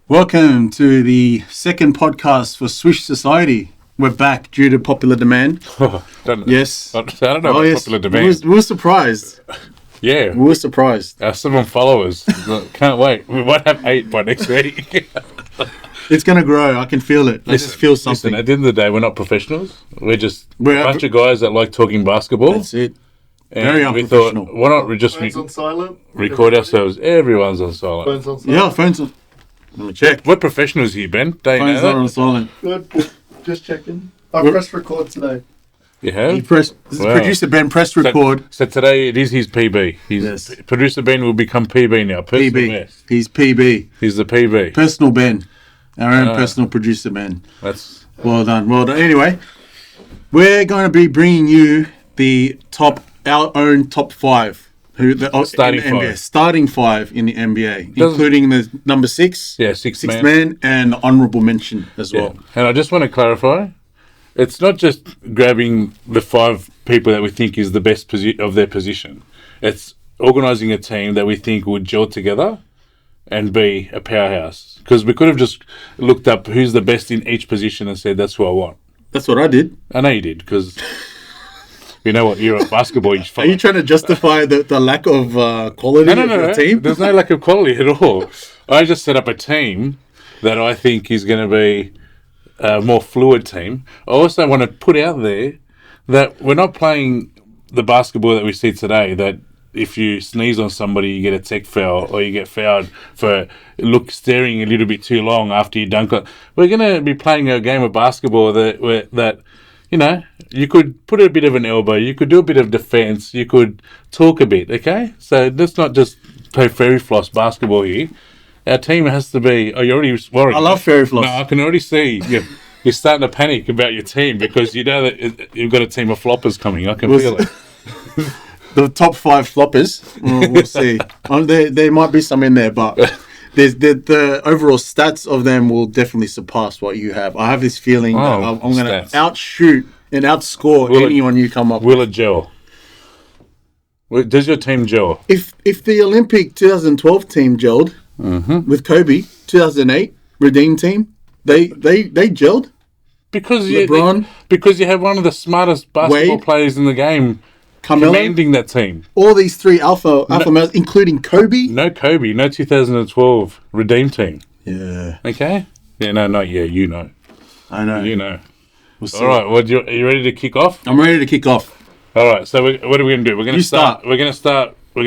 Welcome to the second podcast for Swish Society. We're back due to popular demand. Yes. I don't know about popular demand. We were surprised. Yeah. We were surprised. Our 7 followers. Can't wait. We might have 8 by next week. It's going to grow. I can feel it. Let's just feel something. Listen, at the end of the day, we're not professionals. We're a bunch of guys that like talking basketball. That's it. And very unprofessional. We thought, why not we just on silent? record ourselves? Everyone's on silent. Phones on silent? Yeah, phones on. Let me check. We're professionals here, Ben. Don't you Phones know are on that? silent. Good. Just checking. I pressed record today. You have? He pressed, Wow. Producer Ben pressed record. So today it is his PB. Yes. Producer Ben will become PB now. Personal PB. best. He's PB. He's the PB. Personal Ben. Our own personal producer Ben. That's Well done. Well done. Anyway, we're going to be bringing you our own top 5. Starting in the NBA. five. Starting 5 in the NBA, including the number 6. yeah, sixth man. man, and honourable mention as Yeah. well. And I just want to clarify, it's not just grabbing the 5 people that we think is the best of their position. It's organising a team that we think would gel together and be a powerhouse. Because we could have just looked up who's the best in each position and said, that's who I want. That's what I did. I know you did, because you know what, you're a basketball. Are you trying to justify the lack of quality of your team? There's no lack of quality at all. I just set up a team that I think is going to be a more fluid team. I also want to put out there that we're not playing the basketball that we see today, that if you sneeze on somebody, you get a tech foul, or you get fouled for staring a little bit too long after you dunk on. We're going to be playing a game of basketball that you know, you could put a bit of an elbow, you could do a bit of defense, you could talk a bit, okay? So let's not just play fairy floss basketball here. Our team has to be... Oh, you're already worried. I love fairy floss. No, I can already see you're starting to panic about your team because you know that you've got a team of floppers coming. I can feel it. The top 5 floppers, we'll see. There might be some in there, but the overall stats of them will definitely surpass what you have. I have this feeling that I'm going to outshoot and outscore anyone you come up with. Will it gel? Does your team gel? If the Olympic 2012 team gelled with Kobe, 2008 Redeem team, they gelled. Because LeBron, because you have one of the smartest basketball Wade, players in the game Carmelo, commanding that team. All these 3 alpha males, including Kobe. No Kobe, no 2012 Redeem team. Yeah. Okay? Yeah, no, not yeah, you know. I know. You know. We'll see. All right, well, are you ready to kick off? I'm ready to kick off. All right, so what are we going to do? We're going to start. We're going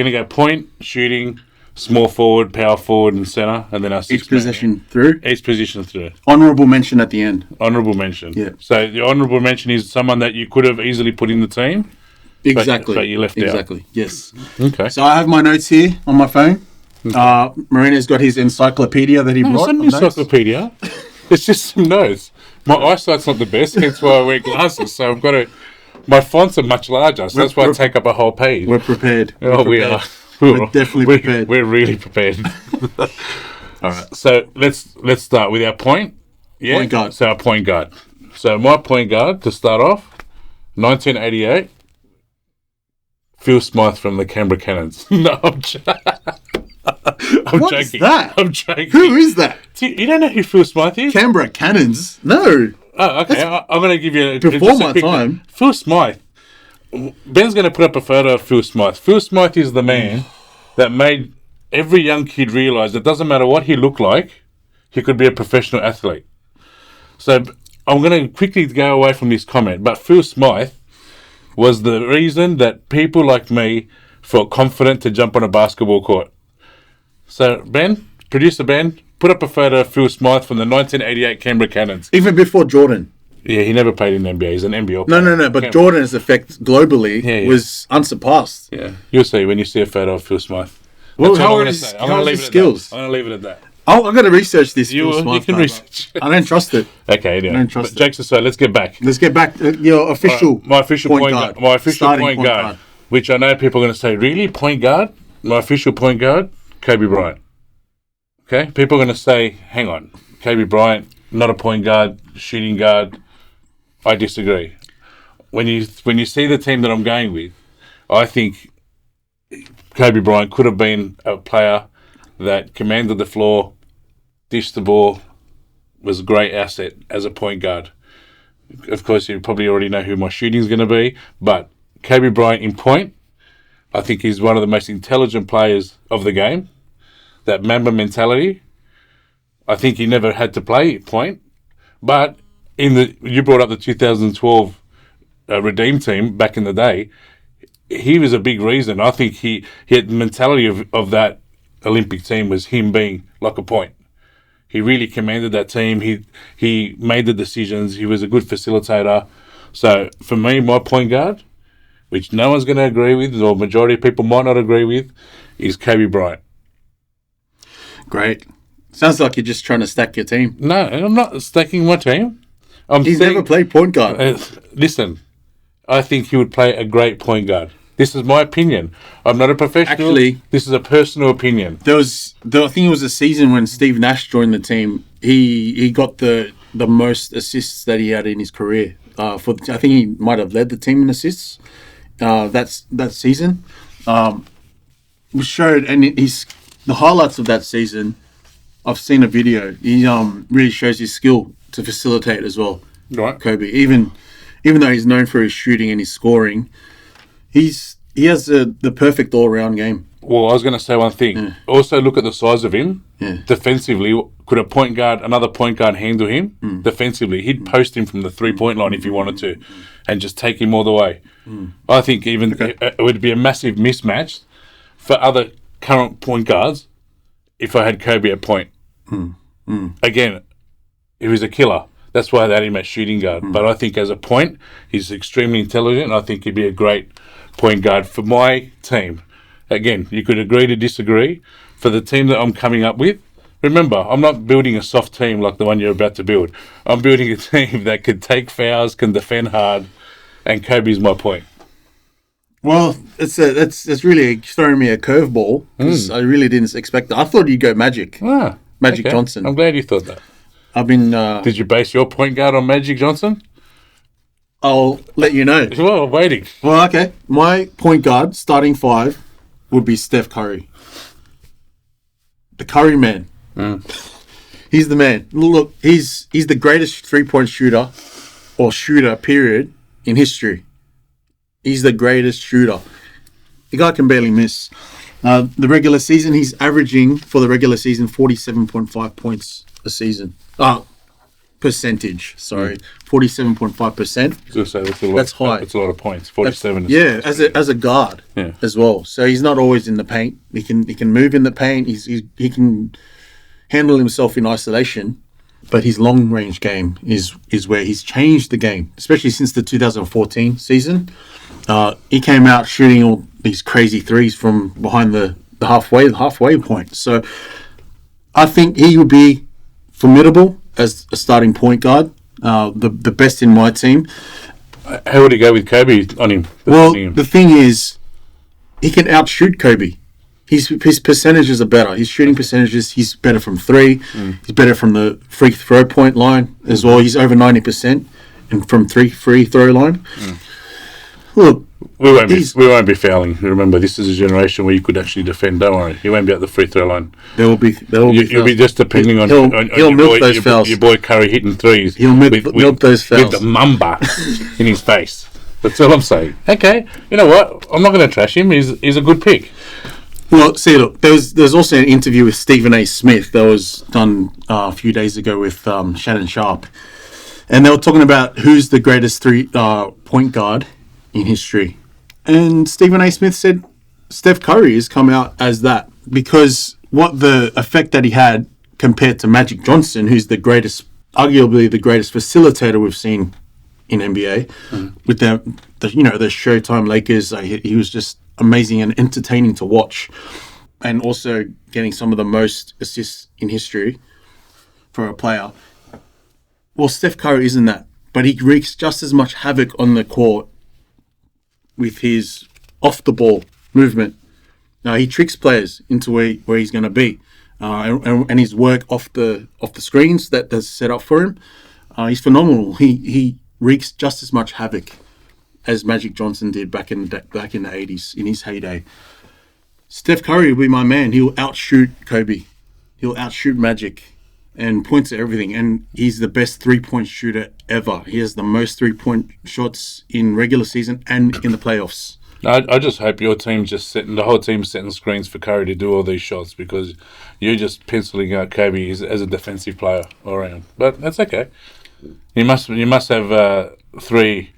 to go point, shooting, small forward, power forward, and centre, and then our Each position through. Each position through. Honourable mention at the end. Honourable mention. Yeah. So the honourable mention is someone that you could have easily put in the team. Exactly. But you left out. Exactly. Yes. Okay. So I have my notes here on my phone. Marina's got his encyclopedia that he It's brought. not an encyclopedia. It's just some notes. My eyesight's not the best, hence why I wear glasses. So I've got to. My fonts are much larger, so that's why I take up a whole page. We're prepared. We are. We're definitely prepared. We're really prepared. All right. So let's start with our point. Yeah. Point guard. So our point guard. So my point guard to start off, 1988. Phil Smythe from the Canberra Cannons. No, I'm joking. What is that? I'm joking. Who is that? You don't know who Phil Smythe is? Canberra Cannons? No. Oh, okay. I'm going to give you... Before my time. Phil Smythe. Ben's going to put up a photo of Phil Smythe. Phil Smythe is the man that made every young kid realise it doesn't matter what he looked like, he could be a professional athlete. So I'm going to quickly go away from this comment, but Phil Smythe was the reason that people like me felt confident to jump on a basketball court. So, producer Ben, put up a photo of Phil Smythe from the 1988 Canberra Cannons. Even before Jordan. Yeah, he never played in the NBA. He's an NBL player. No. But Jordan's effect globally was unsurpassed. Yeah, you'll see when you see a photo of Phil Smythe. Well, That's how all are I'm going to his, say. how are his skills? I'm going to leave it at that. Oh, I'm going to research this. You Phil Smythe can guy, research. I don't trust it. Okay, anyway. I don't trust it. Jokes aside, let's get back. Let's get back to your official My official point guard. My official point guard. Which I know people are going to say, really? Point guard? My official point guard? Kobe Bryant. Okay? People are going to say, hang on. Kobe Bryant, not a point guard, shooting guard. I disagree. When you see the team that I'm going with, I think Kobe Bryant could have been a player that commanded the floor, dished the ball, was a great asset as a point guard. Of course, you probably already know who my shooting is going to be, but Kobe Bryant in point, I think he's one of the most intelligent players of the game. That Mamba mentality, I think he never had to play point, but you brought up the 2012 Redeem team back in the day. He was a big reason. I think he had the mentality of that Olympic team was him being like a point. He really commanded that team. He made the decisions. He was a good facilitator. So for me, my point guard, which no one's going to agree with, or majority of people might not agree with, is Kobe Bryant. Great. Sounds like you're just trying to stack your team. No, I'm not stacking my team. He's never played point guard. Listen, I think he would play a great point guard. This is my opinion. I'm not a professional. Actually, this is a personal opinion. I think it was a season when Steve Nash joined the team. He got the most assists that he had in his career. I think he might have led the team in assists. That season. We showed the highlights of that season. I've seen a video. He really shows his skill to facilitate as well. Right, Kobe. Even though he's known for his shooting and his scoring, he has the perfect all-round game. Well, I was going to say one thing. Yeah. Also, look at the size of him. Yeah. Defensively, could another point guard handle him? Defensively, he'd post him from the three-point line if he wanted to, and just take him all the way. I think it would be a massive mismatch for other current point guards if I had Kobe at point. Again, he was a killer. That's why they had him at shooting guard. But I think as a point, he's extremely intelligent, and I think he'd be a great point guard for my team. Again, you could agree to disagree. For the team that I'm coming up with, remember, I'm not building a soft team like the one you're about to build. I'm building a team that can take fouls, can defend hard, and Kobe's my point. Well, that's really throwing me a curveball because I really didn't expect that. I thought you'd go Magic. Magic Johnson. I'm glad you thought that. I've been. Did you base your point guard on Magic Johnson? I'll let you know. Well, I'm waiting. Well, okay. My point guard, starting five, would be Steph Curry. The Curry man. He's the man. Look, he's the greatest three-point shooter, period, in history. He's the greatest shooter. The guy can barely miss. The regular season, he's averaging, for the regular season, 47.5 points a season. Percentage, sorry. 47.5%. That's high. That's a lot of points. 47. As a guard as well. So he's not always in the paint. He can move in the paint. He can handle himself in isolation. But his long range game is where he's changed the game, especially since the 2014 season. He came out shooting all these crazy threes from behind the halfway point. So I think he would be formidable as a starting point guard, the best in my team. How would he go with Kobe on him? Well, the thing is, he can outshoot Kobe. His percentages are better. His shooting percentages, he's better from three. He's better from the free throw point line as well. He's over 90% and from free throw line. Look, we won't be fouling. Remember, this is a generation where you could actually defend. Don't worry, you won't be at the free throw line. You'll be just depending on your boy Curry hitting threes. He'll milk those fouls with the mamba in his face. That's all I'm saying. Okay, you know what? I'm not going to trash him. He's a good pick. Well, there's also an interview with Stephen A. Smith that was done a few days ago with Shannon Sharp, and they were talking about who's the greatest point guard in history. And Stephen A. Smith said Steph Curry has come out as that because what the effect that he had compared to Magic Johnson, who's arguably the greatest facilitator we've seen in NBA, with the Showtime Lakers. He was just amazing and entertaining to watch, and also getting some of the most assists in history for a player. Well, Steph Curry isn't that, but he wreaks just as much havoc on the court with his off-the-ball movement. Now, he tricks players into where he's going to be, and his work off the screens that's set up for him. He's phenomenal. He wreaks just as much havoc as Magic Johnson did back in the 80s, in his heyday. Steph Curry will be my man. He'll outshoot Kobe. He'll outshoot Magic. and points at everything. And he's the best 3-point shooter ever. He has the most 3-point shots in regular season and in the playoffs. I just hope your team's the whole team's setting screens for Curry to do all these shots, because you're just penciling out Kobe as a defensive player all around. But that's okay. You must have 3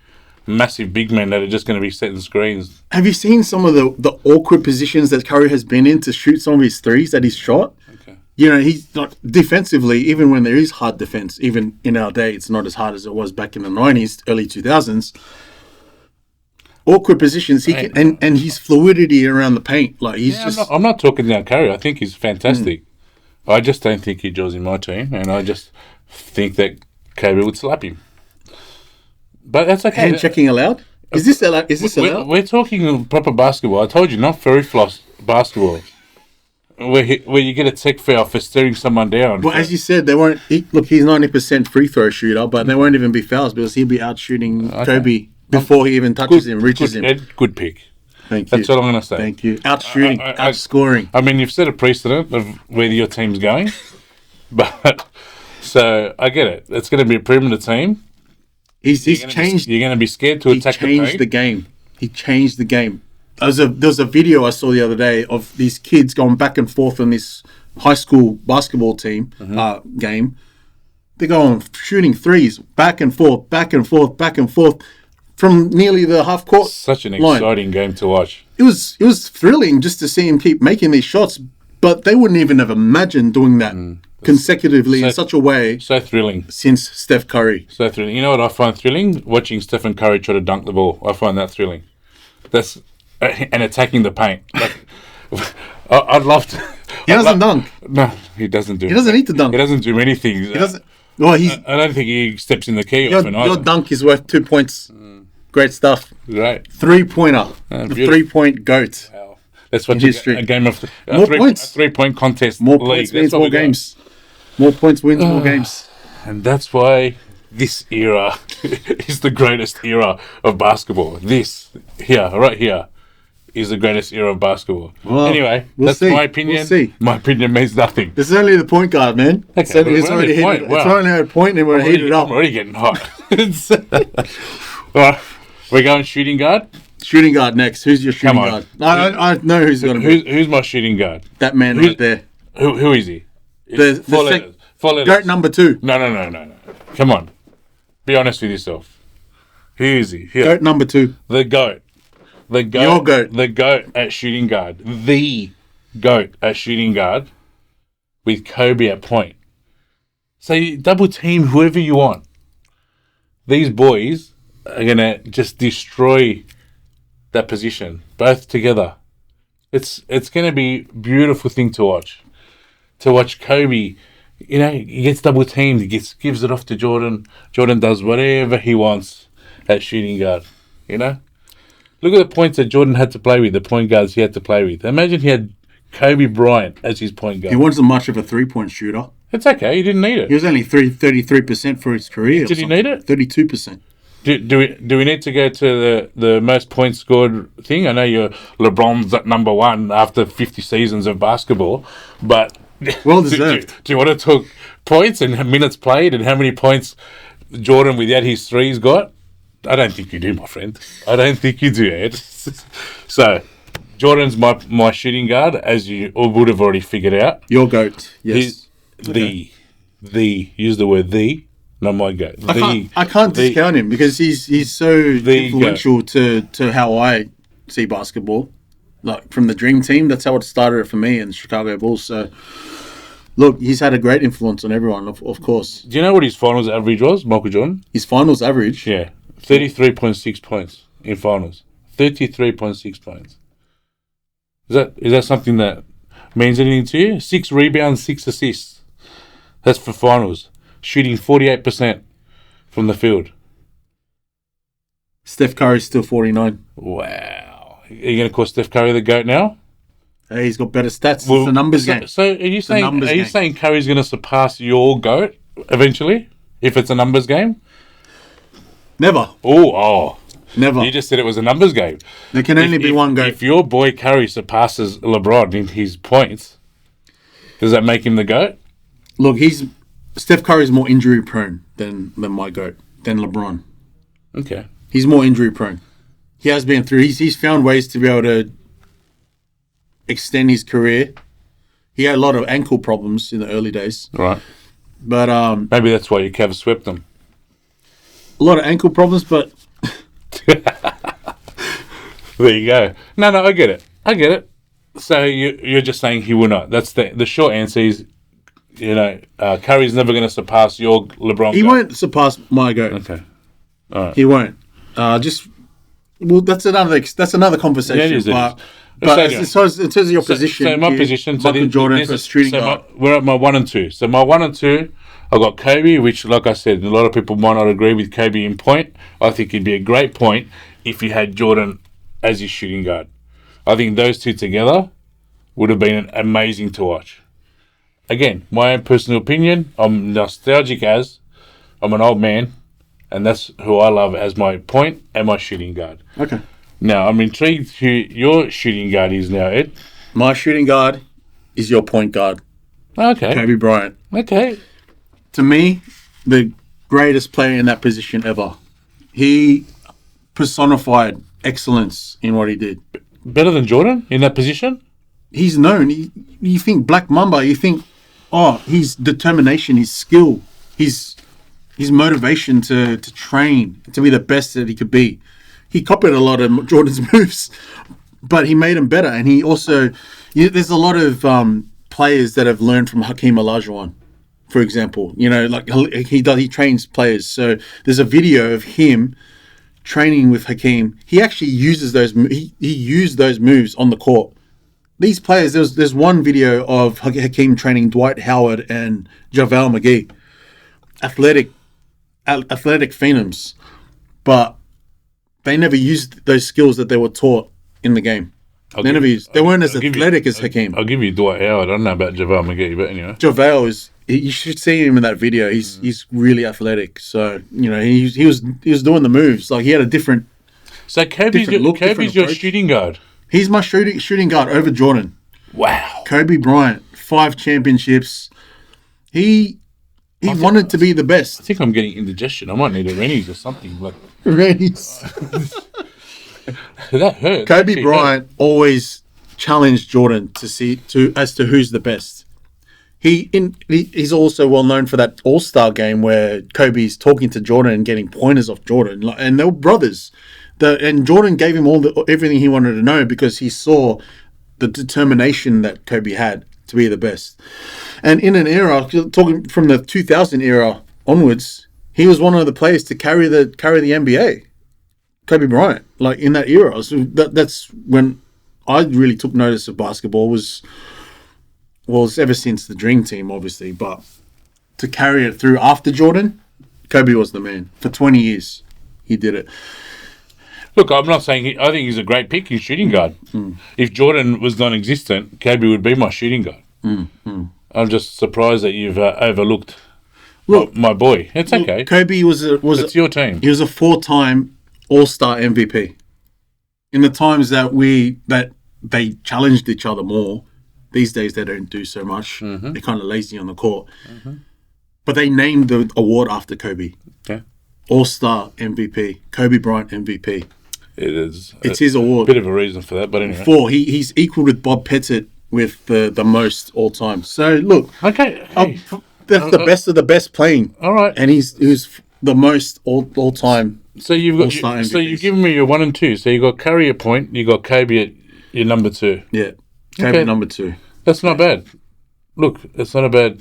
massive big men that are just going to be setting screens. Have you seen some of the awkward positions that Curry has been in to shoot some of his threes that he's shot? Okay. You know, he's not defensively, even when there is hard defense, even in our day, it's not as hard as it was back in the 90s, early 2000s. Awkward positions, he can, and his fluidity around the paint, like he's just. I'm not talking down Curry. I think he's fantastic. I just don't think he draws in my team, and I just think that Kobe would slap him. But that's okay. Hand checking allowed? Is this allowed? Is this allowed? We're talking proper basketball. I told you, not furry floss basketball, where you get a tech foul for staring someone down. Well, as you said, they won't. Look, he's 90% free throw shooter, but they won't even be fouls because he'll be out shooting Kobe before he even touches him, reaches him. Ed, good pick. Thank you. That's all I'm going to say. Thank you. Out shooting, out scoring. I mean, you've set a precedent of where your team's going, but so I get it. It's going to be a perimeter team. He's changed. You're going to be scared to attack the paint. He changed the game. He changed the game. There was a video I saw the other day of these kids going back and forth on this high school basketball team game. They're going shooting threes, back and forth, back and forth, back and forth, from nearly the half court. Such an line. exciting game to watch. It was thrilling just to see him keep making these shots, but they wouldn't even have imagined doing that consecutively in such a way. So thrilling. Since Steph Curry. So thrilling. You know what I find thrilling? Watching Stephen Curry try to dunk the ball. I find that thrilling. That's and attacking the paint. Like, I'd love to. He doesn't dunk. No, he doesn't do. He doesn't need to dunk. He doesn't do many things. He doesn't. Well, I don't think he steps in the key often either. Your dunk is worth 2 points. Great stuff. Right. 3-pointer. The 3-point GOAT. Wow. That's what history. A game of more points. A 3-point contest. More league. points wins more games. More points wins more games. And that's why this era is the greatest era of basketball. This here, right here, is the greatest era of basketball. Well, anyway, that's my opinion. We'll see. My opinion means nothing. This is only the point guard, man. Okay, it's already heated. It's only a point and we're heated up. I'm already getting hot. All right, we're going shooting guard. Shooting guard next. Who's your shooting guard? I know who's going to be. Who's my shooting guard? That man right there. Who is he? Four letters. GOAT number 2. No. Come on. Be honest with yourself. Who is he? Here. GOAT number 2. The GOAT. The GOAT. Your GOAT. The GOAT at shooting guard. The GOAT at shooting guard with Kobe at point. So you double team whoever you want. These boys are going to just destroy that position, both together. It's going to be a beautiful thing to watch. To watch Kobe, you know, he gets double teamed, he gives it off to Jordan. Jordan does whatever he wants at shooting guard, you know? Look at the points that Jordan had to play with, the point guards he had to play with. Imagine he had Kobe Bryant as his point guard. He wasn't much of a 3-point shooter. It's okay, he didn't need it. He was only 33% for his career. Did he need it? 32%. Do we need to go to the most points scored thing? I know LeBron's at number 1 after 50 seasons of basketball, but well deserved. Do you want to talk points and minutes played and how many points Jordan without his threes got? I don't think you do, my friend. I don't think you do, Ed. So, Jordan's my shooting guard, as you would have already figured out. Your GOAT, yes. Use the word the, not my GOAT. I can't discount him because he's so influential to how I see basketball. Like, from the Dream Team, that's how it started for me in the Chicago Bulls. So, look, he's had a great influence on everyone, of course. Do you know what his finals average was, Michael Jordan? His finals average? Yeah, 33.6 points in finals. 33.6 points. Is that something that means anything to you? 6 rebounds, 6 assists. That's for finals. Shooting 48% from the field. Steph Curry's still 49. Wow. Are you going to call Steph Curry the GOAT now? Hey, he's got better stats. Well, it's the numbers game. So are you saying Curry's going to surpass your GOAT eventually if it's a numbers game? Never. Oh. Never. You just said it was a numbers game. There can only be one GOAT. If your boy Curry surpasses LeBron in his points, does that make him the GOAT? Look, Steph Curry is more injury prone than my GOAT, than LeBron. Okay. He's more injury prone. He has been through. He's found ways to be able to extend his career. He had a lot of ankle problems in the early days. Right. But maybe that's why you Cavs swept them. A lot of ankle problems, but there you go. No, I get it. So you're just saying he will not. That's the short answer is, Curry's never going to surpass your LeBron. He won't surpass my GOAT. Okay. All right. He won't. That's another conversation. Yeah, it is. But in terms of your position, so my position, Michael Jordan for shooting guard. We're at my 1 and 2. So my 1 and 2, I got Kobe, which, like I said, a lot of people might not agree with Kobe in point. I think he'd be a great point if you had Jordan as your shooting guard. I think those two together would have been amazing to watch. Again, my own personal opinion, I'm nostalgic as I'm an old man, and that's who I love as my point and my shooting guard. Okay. Now, I'm intrigued who your shooting guard is now, Ed. My shooting guard is your point guard. Okay. Kobe Bryant. Okay. To me, the greatest player in that position ever. He personified excellence in what he did. Better than Jordan in that position? He's known. You think Black Mamba, you think, his determination, his skill, his motivation to train, to be the best that he could be. He copied a lot of Jordan's moves, but he made them better. And he also, there's a lot of players that have learned from Hakeem Olajuwon, for example. He trains players. So there's a video of him training with Hakeem. He actually uses those. He used those moves on the court. These players, there's one video of Hakeem training Dwight Howard and JaVale McGee, athletic phenoms, but they never used those skills that they were taught in the game. They weren't as athletic as Hakeem. I'll give you Dwight Howard. I don't know about JaVale McGee, but anyway. JaVale you should see him in that video. He's really athletic. So, he was doing the moves. Like, he had a different. So Kobe's your shooting guard. He's my shooting guard over Jordan. Wow. Kobe Bryant, 5 championships. He wanted to be the best. I think I'm getting indigestion. I might need a Rennie's or something. Like Rennie's. That hurt. Kobe Bryant always challenged Jordan as to who's the best. He's also well known for that All-Star game where Kobe's talking to Jordan and getting pointers off Jordan, and they were brothers. And Jordan gave him everything he wanted to know because he saw the determination that Kobe had to be the best. And in an era, talking from the 2000 era onwards, he was one of the players to carry the NBA. Kobe Bryant, like in that era. So that's when I really took notice of basketball. Was ever since the Dream Team, obviously, but to carry it through after Jordan, Kobe was the man. For 20 years, he did it. Look, I'm not saying I think he's a great pick. He's shooting guard. If Jordan was non-existent, Kobe would be my shooting guard. I'm just surprised that you've overlooked my boy. It's okay. Kobe was it's your team. He was a 4-time All-Star MVP. In the times that they challenged each other more, these days they don't do so much. They're kind of lazy on the court. But they named the award after Kobe. Okay. All-Star MVP, Kobe Bryant MVP. It is. It's his award. Bit of a reason for that, but anyway. 4. He's equal with Bob Pettit with the most all time. So look, okay, that's the best of the best playing. All right, and he's the most all time. So you've given me your 1 and 2. So you got Curry at point. You got Kobe at your number 2. Yeah, Kobe number 2. That's not bad. Look, it's not a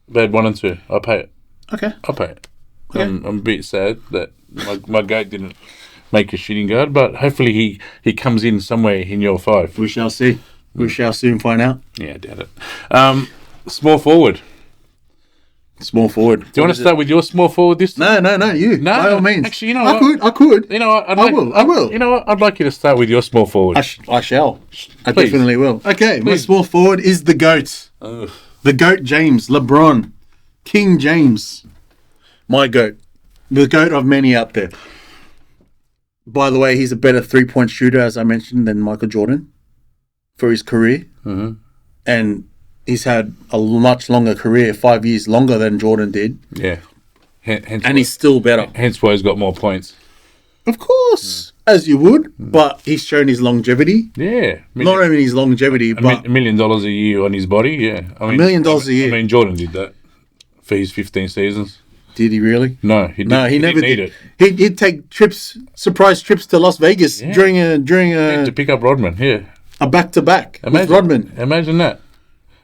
bad 1 and 2. I'll pay it. Okay, I'll pay it. Okay. I'm a bit sad that my goat didn't make a shooting guard, but hopefully he comes in somewhere in your 5. We shall see. We shall soon find out. Yeah, I doubt it. Small forward. Small forward. Do you want to start with your small forward this time? No, you. No, by all means. Actually, you know what? I could. You know what? I will. You know what? I'd like you to start with your small forward. I shall. I Please. definitely will. Okay, Please. my small forward is the GOAT. The GOAT James, LeBron, King James. My GOAT. The GOAT of many out there. By the way, he's a better 3-point shooter, as I mentioned, than Michael Jordan for his career. And he's had a much longer career, 5 years longer than Jordan did. Yeah. And he's still better. Hence why he's got more points. Of course, as you would, but he's shown his longevity. Yeah. Not only his longevity, but $1 million a year on his body, yeah. I mean, $1 million a year. I mean, Jordan did that for his 15 seasons. Did he really? No, he never didn't need did. it. He'd take surprise trips to Las Vegas during to pick up Rodman, a back-to-back with Rodman. Imagine that.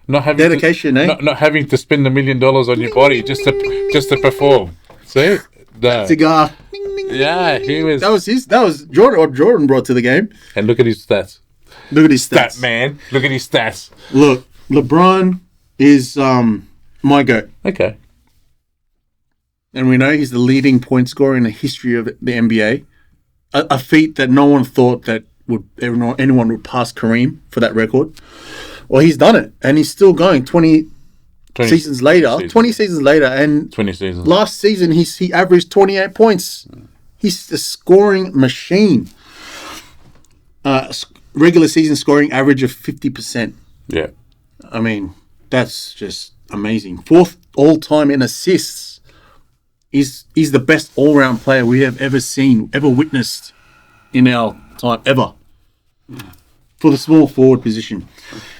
Not having dedication, not having to spend $1 million on your body just to perform. See? No. Cigar. Yeah, he was. That was Jordan. What Jordan brought to the game. And look at his stats. Look at his stats, man. Look at his stats. Look, LeBron is my goat. Okay. And we know he's the leading point scorer in the history of the NBA. A feat that no one thought that anyone would pass Kareem for that record. Well, he's done it, and he's still going. 20 seasons later. 20 seasons later, and 20 seasons. Last season he averaged 28 points. He's a scoring machine. Regular season scoring average of 50%. Yeah. I mean, that's just amazing. 4th all time in assists. He's the best all round player we have ever seen, ever witnessed in our time, ever. For the small forward position.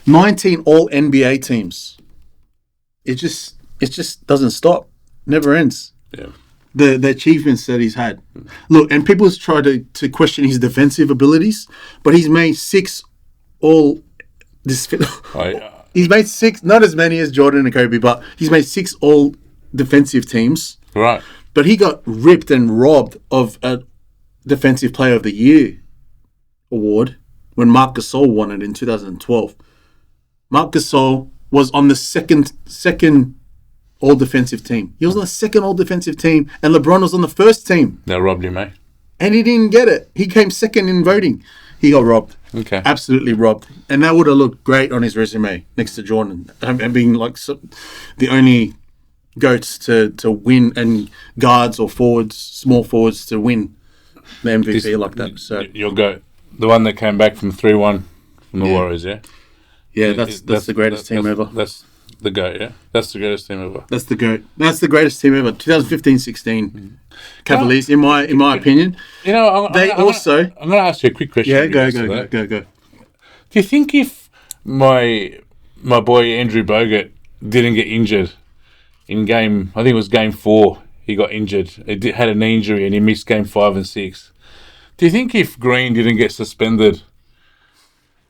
19 all NBA teams. It just doesn't stop. Never ends. Yeah. The achievements that he's had. Look, and people try to question his defensive abilities, but he's made 6 all he's made 6, not as many as Jordan and Kobe, but he's made 6 all defensive teams. Right. But he got ripped and robbed of a Defensive Player of the Year award when Marc Gasol won it in 2012. Marc Gasol was on the second all-defensive team. He was on the second all-defensive team, and LeBron was on the first team. They robbed him, eh? And he didn't get it. He came second in voting. He got robbed. Okay. Absolutely robbed. And that would have looked great on his resume next to Jordan. And being like the only GOATs to win, and guards or forwards, small forwards to win the MVP like that. So your GOAT. The one that came back from 3-1 from the Warriors, yeah? Yeah, that's the greatest team ever. That's the GOAT, yeah? That's the greatest team ever. That's the GOAT. That's the greatest team ever. 2015-16 Cavaliers, in my opinion. You know, I'm going to ask you a quick question. Yeah, go. Do you think if my boy Andrew Bogut didn't get injured in game, I think it was game 4, he got injured. He had a knee injury and he missed game 5 and 6. Do you think if Green didn't get suspended,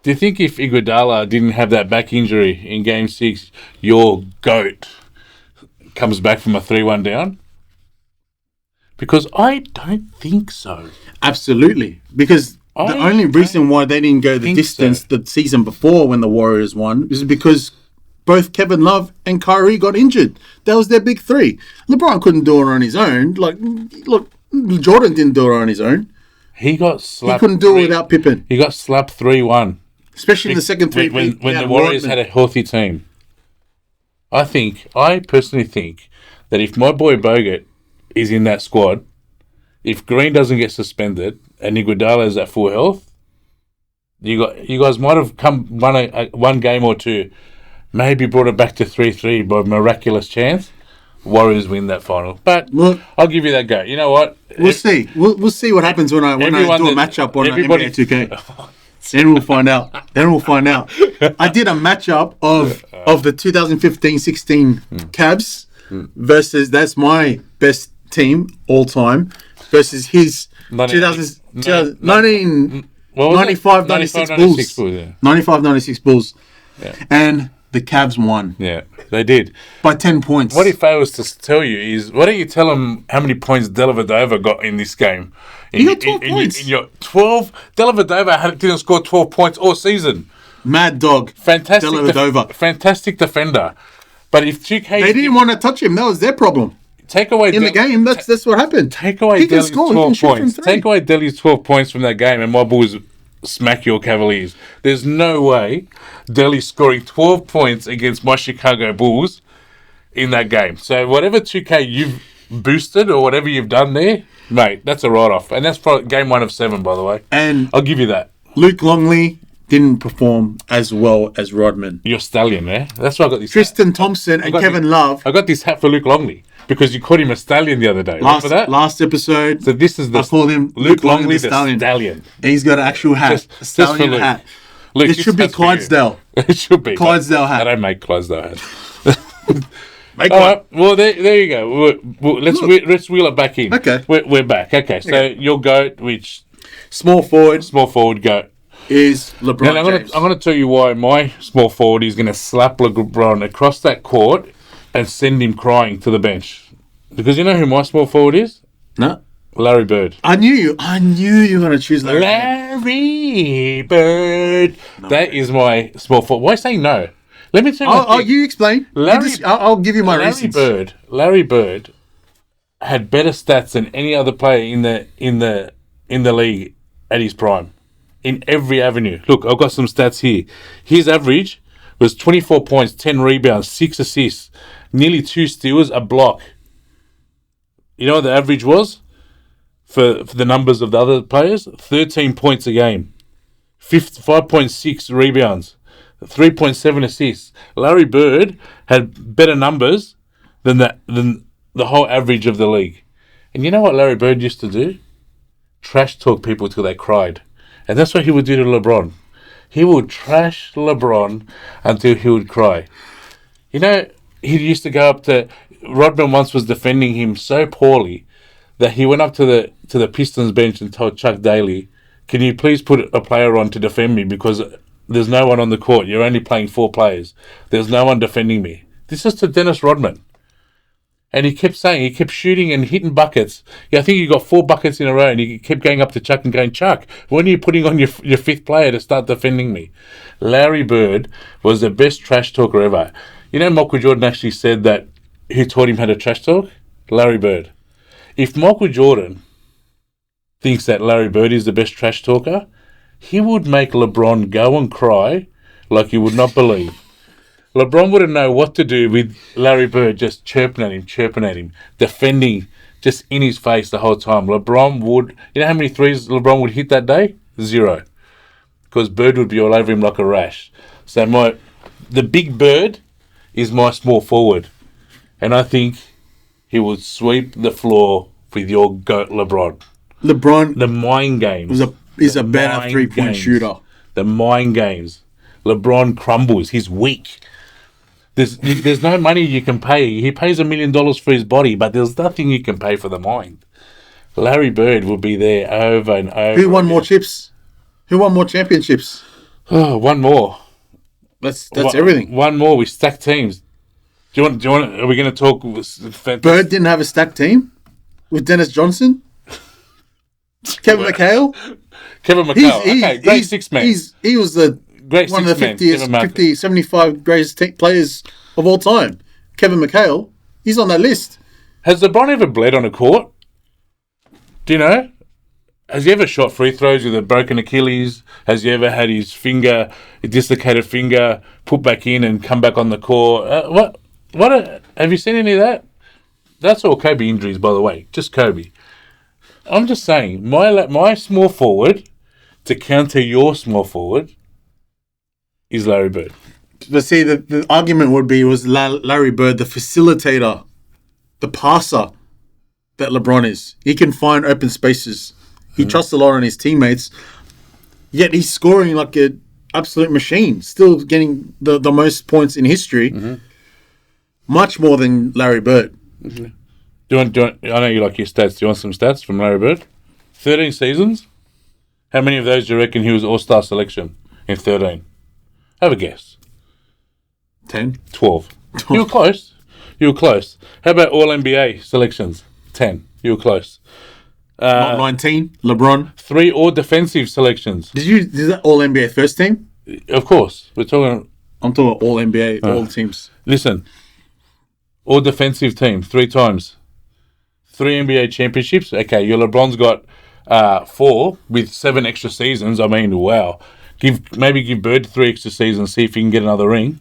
do you think if Iguodala didn't have that back injury in game 6, your GOAT comes back from a 3-1 down? Because I don't think so. Absolutely. Because the only reason why they didn't go the distance the season before when the Warriors won is because both Kevin Love and Kyrie got injured. That was their big 3. LeBron couldn't do it on his own. Look, Jordan didn't do it on his own. He got slapped. He couldn't do it without Pippen. He got slapped 3-1. Especially in the second 3 when the Warriors had a healthy team. I personally think that if my boy Bogut is in that squad, if Green doesn't get suspended and Iguodala is at full health, you guys might have won one game or two, maybe brought it back to 3-3 by miraculous chance. Warriors win that final, but look, I'll give you that go. You know what? We'll see. We'll see what happens when I do a matchup on NBA 2K. Then we'll find out. I did a matchup of the 2015-16 Cavs versus that's my best team all time versus his 95-96 Bulls. 95-96 Bulls. Yeah. And the Cavs won. Yeah, they did. By 10 points. What if I was to tell you is, why don't you tell them how many points Dellavedova got in this game? He got 12 points. In your 12, Dellavedova didn't score 12 points all season. Mad dog. Fantastic. Dellavedova. Fantastic defender. But if 2K... They didn't want to touch him. That was their problem. Take away... In the game, that's what happened. Take away Delly's 12 points. Take away Delly's 12 points from that game and my Bulls smack your Cavaliers. There's no way Delly scoring 12 points against my Chicago Bulls in that game. So whatever 2K you've boosted or whatever you've done there, mate, that's a write-off. And that's for game 1 of 7, by the way. And I'll give you that. Luke Longley, didn't perform as well as Rodman. You're stallion, eh? That's why I got this. Tristan Thompson and Kevin Love. I got this hat for Luke Longley because you called him a stallion the other day. Remember that? Last episode. So this is I called him Luke Longley the stallion. He's got an actual hat. Just stallion for Luke. hat. Luke, It should be Clydesdale. It should be. Clydesdale hat. I don't make Clydesdale hats. Make All one. right. Well, there you go. Let's wheel it back in. Okay. We're back. Okay. So your GOAT, which Small forward GOAT. is LeBron Now, James. I'm going to tell you why my small forward is going to slap LeBron across that court and send him crying to the bench. Because you know who my small forward is? No. Larry Bird. I knew you were going to choose Larry. Larry Bird. No, that is my small forward. Why saying no? Let me tell you. You explain. I'll give you my reasons. Larry Bird had better stats than any other player in the league at his prime. In every avenue. Look, I've got some stats here. His average was 24 points, 10 rebounds, 6 assists, nearly 2 steals, a block. You know what the average was for the numbers of the other players? 13 points a game, 5.6 rebounds, 3.7 assists. Larry Bird had better numbers than the whole average of the league. And you know what Larry Bird used to do? Trash talk people till they cried. And that's what he would do to LeBron. He would trash LeBron until he would cry. You know, he used to go up to... Rodman once was defending him so poorly that he went up to the Pistons bench and told Chuck Daly, can you please put a player on to defend me because there's no one on the court. You're only playing 4 players. There's no one defending me. This is to Dennis Rodman. And he kept shooting and hitting buckets. Yeah, I think he got 4 buckets in a row, and he kept going up to Chuck and going, Chuck, when are you putting on your 5th player to start defending me? Larry Bird was the best trash talker ever. You know, Michael Jordan actually said that who taught him how to trash talk? Larry Bird. If Michael Jordan thinks that Larry Bird is the best trash talker, he would make LeBron go and cry like you would not believe. LeBron wouldn't know what to do with Larry Bird just chirping at him, defending just in his face the whole time. LeBron would... You know how many threes LeBron would hit that day? 0. Because Bird would be all over him like a rash. So the big Bird is my small forward. And I think he would sweep the floor with your GOAT LeBron. The mind games. Is a better three-point shooter. The mind games. LeBron crumbles. He's weak. There's no money you can pay. He pays $1 million for his body, but there's nothing you can pay for the mind. Larry Bird will be there over and over. Who won more chips? Who won more championships? Oh, one more. That's everything. One more. We stacked teams. Do you want? Are we going to talk? Bird didn't have a stacked team with Dennis Johnson, Kevin McHale. Great six man. He was one of the 75 greatest players of all time. Kevin McHale, he's on that list. Has LeBron ever bled on a court? Do you know? Has he ever shot free throws with a broken Achilles? Has he ever had his dislocated finger, put back in and come back on the court? Have you seen any of that? That's all Kobe injuries, by the way. Just Kobe. I'm just saying, my small forward to counter your small forward is Larry Bird. But see, the argument would be, was Larry Bird the facilitator, the passer that LeBron is. He can find open spaces. He trusts a lot on his teammates, yet he's scoring like an absolute machine, still getting the most points in history, much more than Larry Bird. Mm-hmm. Do you want, I know you like your stats. Do you want some stats from Larry Bird? 13 seasons. How many of those do you reckon he was All-Star selection in 13? Have a guess. 10? 12. You were close. How about All-NBA selections? 10. You were close. Not 19, LeBron. 3 all-defensive selections. Is that All-NBA first team? Of course. I'm talking All-NBA, all teams. Listen. All-defensive team, 3 times. 3 NBA championships. Okay, your LeBron's got 4 with 7 extra seasons. I mean, wow. Maybe give Bird 3 extra seasons, see if he can get another ring.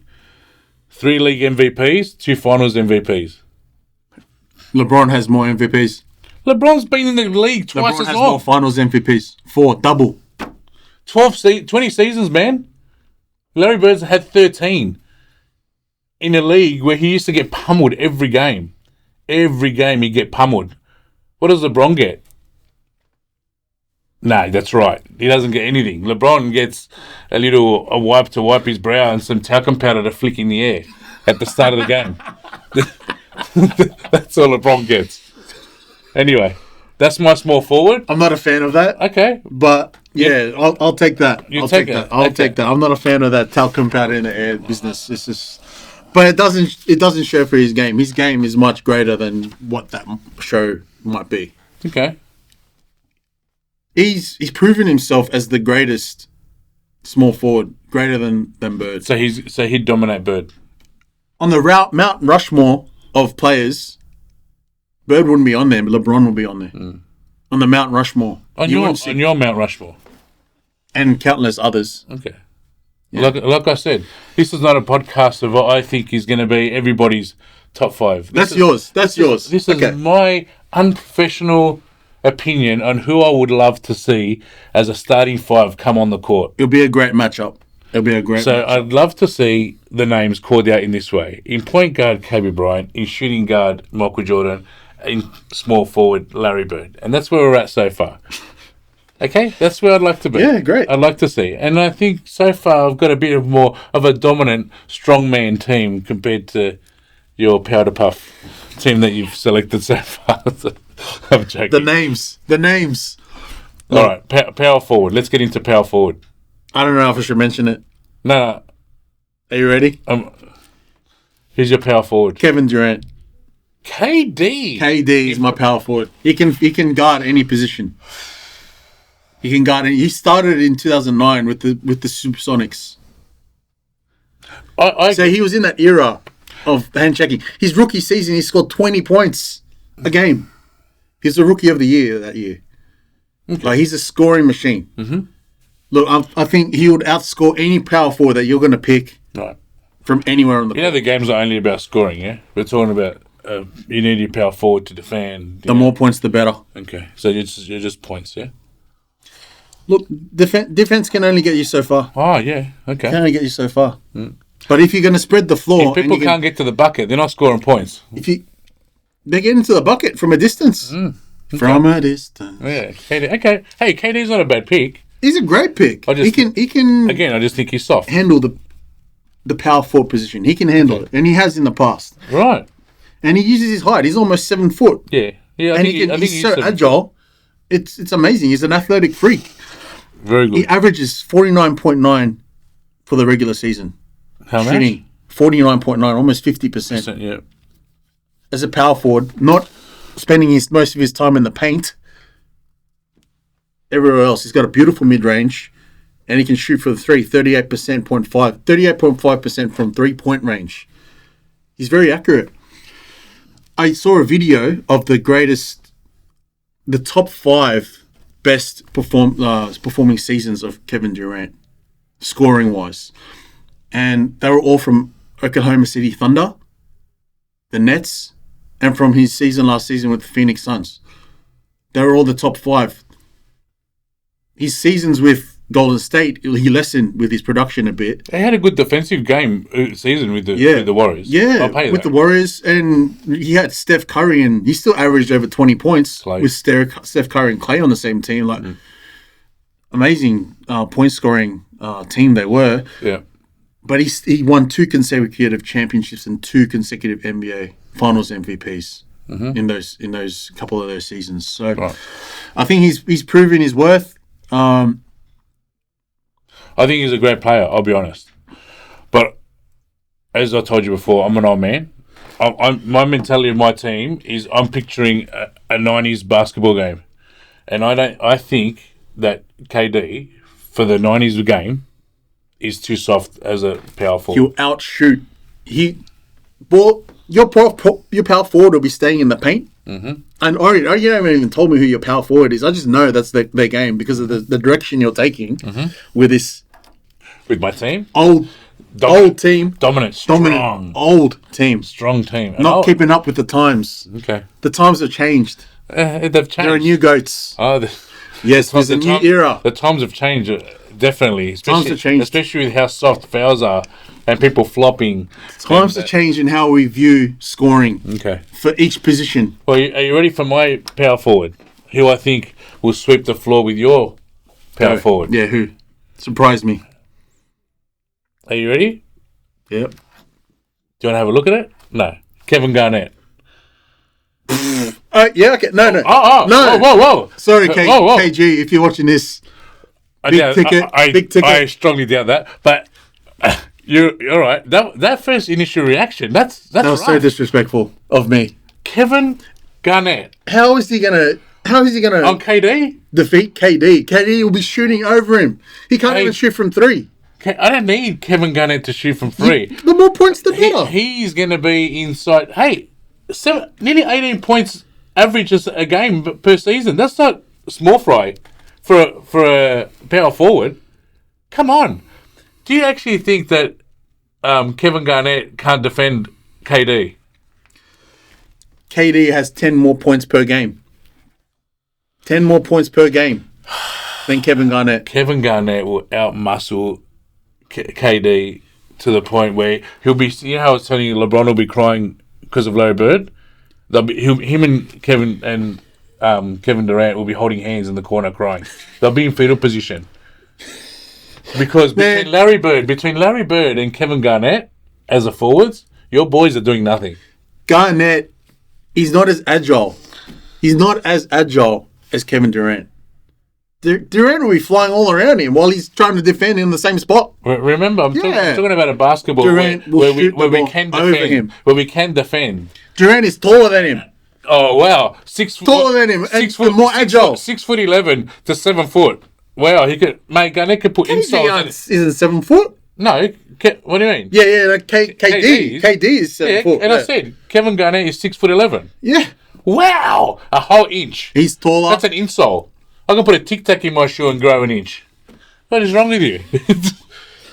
3 league MVPs, 2 finals MVPs. LeBron has more MVPs. LeBron's been in the league twice as long. LeBron has more finals MVPs. 4, double. 20 seasons, man. Larry Bird's had 13 in a league where he used to get pummeled every game. Every game he'd get pummeled. What does LeBron get? No, that's right. He doesn't get anything. LeBron gets a wipe to wipe his brow and some talcum powder to flick in the air at the start of the game. That's all LeBron gets. Anyway, that's my small forward. I'm not a fan of that. Okay. But, yeah, I'll take that. I'll take that. I'll take that. I'm not a fan of that talcum powder in the air business. It's just... But it doesn't show for his game. His game is much greater than what that show might be. Okay. He's proven himself as the greatest small forward, greater than Bird. So he'd dominate Bird. On the Mount Rushmore of players, Bird wouldn't be on there, but LeBron would be on there. On the Mount Rushmore. On your Mount Rushmore. And countless others. Okay. Yeah. Like I said, this is not a podcast of what I think is going to be everybody's top 5. That's yours. This is my unprofessional opinion on who I would love to see as a starting 5 come on the court. It'll be a great matchup. So I'd love to see the names called out in this way. In point guard, Kobe Bryant. In shooting guard, Michael Jordan. In small forward, Larry Bird. And that's where we're at so far. Okay, that's where I'd like to be. Yeah, great. I'd like to see. And I think so far I've got a bit more of a dominant strongman team compared to your powder puff team that you've selected so far. I'm joking. The names. All right, power forward. Let's get into power forward. I don't know if I should mention it. No. Are you ready? Who's your power forward? Kevin Durant. KD is my power forward. He can guard any position. He can guard. He started in 2009 with the Supersonics. So he was in that era of hand checking. His rookie season, he scored 20 points a game. He's the rookie of the year that year. Okay. Like, he's a scoring machine. Mm-hmm. Look, I think he would outscore any power forward that you're going to pick from anywhere on the court. The game's not only about scoring, yeah? We're talking about you need your power forward to defend. The more points, the better. Okay, so you're just points, yeah? Look, defense can only get you so far. Oh, yeah, okay. Can only get you so far. Mm. But if you're going to spread the floor... If people can't get to the bucket, they're not scoring points. They get into the bucket from a distance. Okay. From a distance. Yeah, KD. Okay. Hey, KD's not a bad pick. He's a great pick. He can... Again, I just think he's soft. Handle the power forward position. He can handle it. And he has in the past. Right. And he uses his height. He's almost 7 foot. Yeah. I think he's so agile. It's amazing. He's an athletic freak. Very good. He averages 49.9 for the regular season. How much? 49.9, almost 50%. Yeah. As a power forward, not spending most of his time in the paint. Everywhere else, he's got a beautiful mid-range, and he can shoot for the 38.5% from three-point range. He's very accurate. I saw a video of the top 5 best performing seasons of Kevin Durant, scoring-wise. And they were all from Oklahoma City Thunder, the Nets, and from his last season with the Phoenix Suns. They were all the top 5. His seasons with Golden State, he lessened with his production a bit. They had a good defensive season with the Warriors. Yeah, with the Warriors. And he had Steph Curry, and he still averaged over 20 points with Steph Curry and Clay on the same team. Amazing point-scoring team they were. Yeah. But he won 2 consecutive championships and 2 consecutive NBA Finals MVPs in those couple of those seasons. So I think he's proven his worth. I think he's a great player, I'll be honest. But as I told you before, I'm an old man. My mentality of my team is I'm picturing a 90s basketball game. And I think that KD, for the 90s game, is too soft as a power forward. He'll outshoot. Your power forward will be staying in the paint. Mm-hmm. And you haven't even told me who your power forward is. I just know that's their game because of the direction you're taking with this. With my team? Old team. Dominant, strong. Old team. Strong team. Not keeping up with the times. Okay. The times have changed. They've changed. There are new goats. Yes, there's a new era. The times have changed definitely. Times have changed. Especially with how soft fouls are and people flopping. Times have changed in how we view scoring Okay. for each position. Well, are you ready for my power forward? Who I think will sweep the floor with your power forward? Yeah, who? Surprised me. Are you ready? Yep. Do you want to have a look at it? No. Kevin Garnett. Yeah, okay. No. No. Whoa. Sorry, Whoa. KG, if you're watching this. Big ticket. I strongly doubt that. But you're all right. That first initial reaction, that's That was so disrespectful of me. Kevin Garnett. How is he gonna On KD? defeat KD? KD will be shooting over him. He can't even shoot from three. I don't need Kevin Garnett to shoot from three. The more points, the better. He's going to be inside. Hey, nearly 18 points averages a game per season. That's not small fry for a power forward. Come on. Do you actually think that Kevin Garnett can't defend KD? KD has 10 more points per game. 10 more points per game than Kevin Garnett. Kevin Garnett will outmuscle KD to the point where he'll be. You know how I was telling you, LeBron will be crying because of Larry Bird. Him and Kevin Durant will be holding hands in the corner crying. They'll be in fetal position because between Larry Bird and Kevin Garnett as a forwards, your boys are doing nothing. Garnett, he's not as agile. He's not as agile as Kevin Durant. Durant will be flying all around him while he's trying to defend in the same spot. Remember, I'm talking about a basketball Durant where we can defend. over him. Where we can defend. Durant is taller than him. Oh wow, Taller than him, and more agile. 6'11" to 7 foot. Wow, Garnett could put insoles. Isn't 7 foot? No, what do you mean? Yeah, like KD is 7 foot. And I said Kevin Garnett is 6'11". Yeah. Wow, a whole inch. He's taller. That's an insole. I can put a Tic Tac in my shoe and grow an inch. What is wrong with you?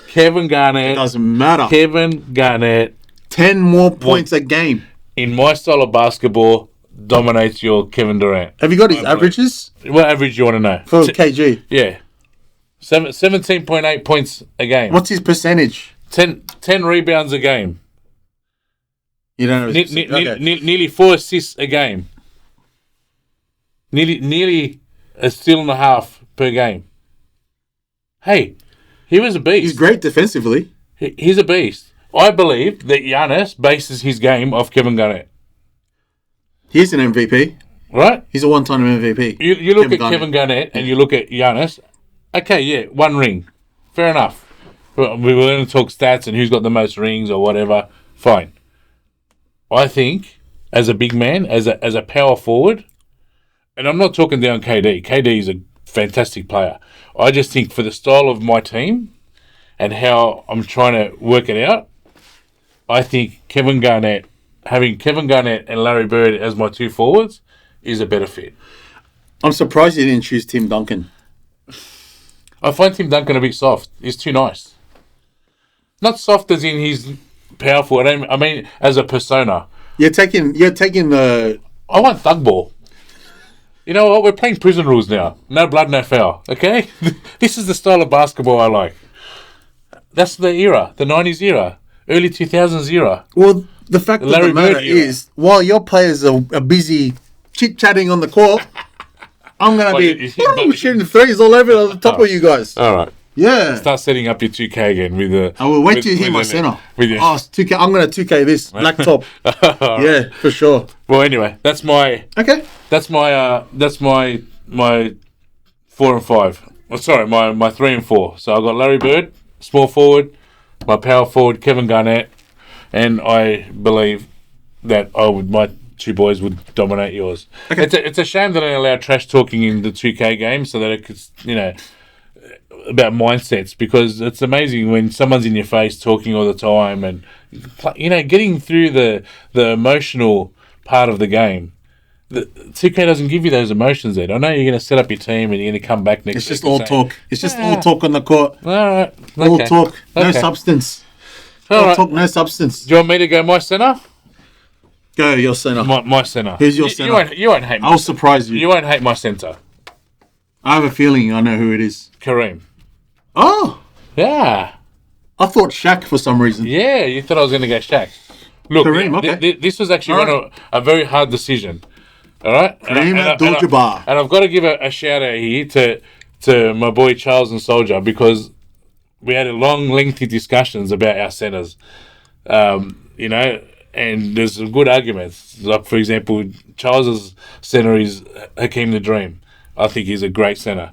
Kevin Garnett. It doesn't matter. Kevin Garnett. 10 more points a game. In my style of basketball, dominates your Kevin Durant. Have you got his averages? What average do you want to know? For KG? Yeah. 17.8 points a game. What's his percentage? 10 rebounds a game. You don't know. Nearly 4 assists a game. Nearly a steal and a half per game. Hey, he was a beast. He's great defensively. He's a beast. I believe that Giannis bases his game off Kevin Garnett. He's an MVP. Right? He's a one-time MVP. You look at Kevin Garnett and you look at Giannis. Okay, yeah, 1 ring. Fair enough. We were going to talk stats and who's got the most rings or whatever. Fine. I think, as a big man, as a power forward, and I'm not talking down KD. KD is a fantastic player. I just think for the style of my team and how I'm trying to work it out, I think having Kevin Garnett and Larry Bird as my 2 forwards is a better fit. I'm surprised you didn't choose Tim Duncan. I find Tim Duncan a bit soft. He's too nice. Not soft as in he's powerful. I mean as a persona. You're taking the... I want thug ball. You know what? We're playing prison rules now. No blood, no foul. Okay? This is the style of basketball I like. That's the era. The 90s era. Early 2000s era. Well, the fact of the matter is, while your players are busy chit-chatting on the court, I'm going to be shooting threes all over the top of you guys. All right. Yeah. Start setting up your 2K again with the... I will wait till you hear my center. It's 2K. I'm going to 2K this. Black top. Yeah, for sure. Well, anyway, that's my... Okay. That's my 4 and 5. Oh, sorry, my 3 and 4. So I've got Larry Bird, small forward, my power forward, Kevin Garnett, and I believe that my 2 boys would dominate yours. Okay. It's a shame that I allow trash talking in the 2K game so that it could, about mindsets, because it's amazing when someone's in your face talking all the time and, getting through the emotional part of the game. The 2K doesn't give you those emotions, Ed. I know you're going to set up your team and you're going to come back next week. It's just all talk. It's just all talk on the court. All right. All talk. No substance. All talk, no substance. Do you want me to go my centre? Go your centre. My centre. Who's your centre? You won't hate me. I'll surprise you. You won't hate my centre. I have a feeling I know who it is. Kareem. Oh, Yeah. I thought Shaq for some reason. Yeah, you thought I was going to go Shaq. Look, Kareem, okay. this was actually All a very hard decision. All right? Kareem Abdul-Jabbar. And I've got to give a shout out here to my boy Charles and Soldier, because we had a long, lengthy discussions about our centres. You know, and there's some good arguments. Like, for example, Charles's centre is Hakeem the Dream. I think he's a great centre.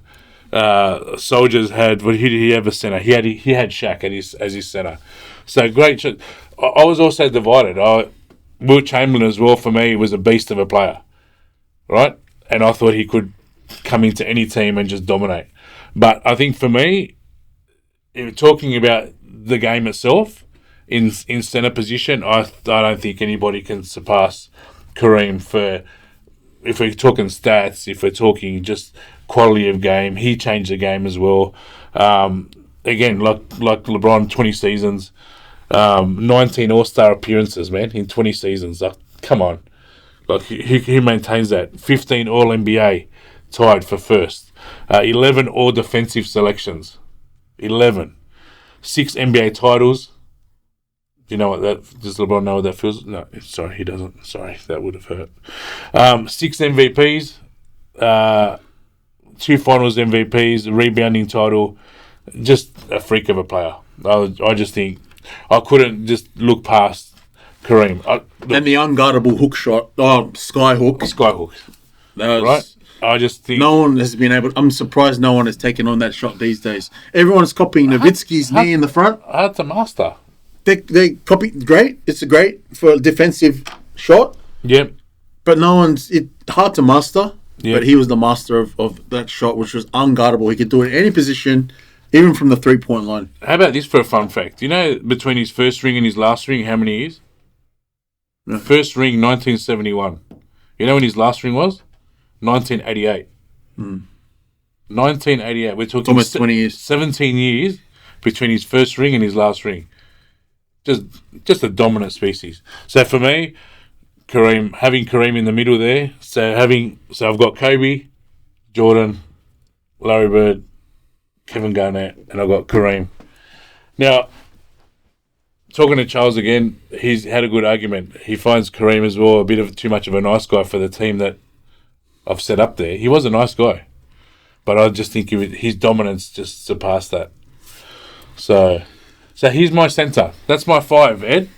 Soldiers had, well, he did he have a centre? He had Shaq as his centre. So great. I was also divided. Will Chamberlain as well, for me, was a beast of a player, right? And I thought he could come into any team and just dominate. But I think for me, talking about the game itself in centre position, I don't think anybody can surpass Kareem for. If we're talking stats, if we're talking just quality of game, he changed the game as well. Again, like LeBron, 20 seasons, 19 All-Star appearances, man, in 20 seasons. Like, come on. Like, he maintains that. 15 All-NBA, tied for first. 11 All-Defensive selections. 11. 6 NBA titles. Do you know what that? Does LeBron know what that feels? No, sorry, he doesn't. Sorry, that would have hurt. 6 MVPs, 2 Finals MVPs, a rebounding title. Just a freak of a player. I just think I couldn't just look past Kareem. And the unguardable hook shot, skyhook. Skyhook, right? I just think no one has been able. I'm surprised no one has taken on that shot these days. Everyone's copying Nowitzki's knee in the front. Hard to master. They copy great. It's a great for a defensive shot. Yep. But no one's hard to master. Yep. But he was the master of that shot, which was unguardable. He could do it in any position, even from the 3-point line. How about this for a fun fact? You know, between his first ring and his last ring, how many years? No. First ring, 1971. You know when his last ring was? 1988. 1988. We're talking almost 20 years. 17 years between his first ring and his last ring. Just a dominant species. So for me, having Kareem in the middle there. So I've got Kobe, Jordan, Larry Bird, Kevin Garnett, and I've got Kareem. Now, talking to Charles again, he's had a good argument. He finds Kareem as well a bit of too much of a nice guy for the team that I've set up there. He was a nice guy, but I just think his dominance just surpassed that. So he's my centre. That's my 5, Ed.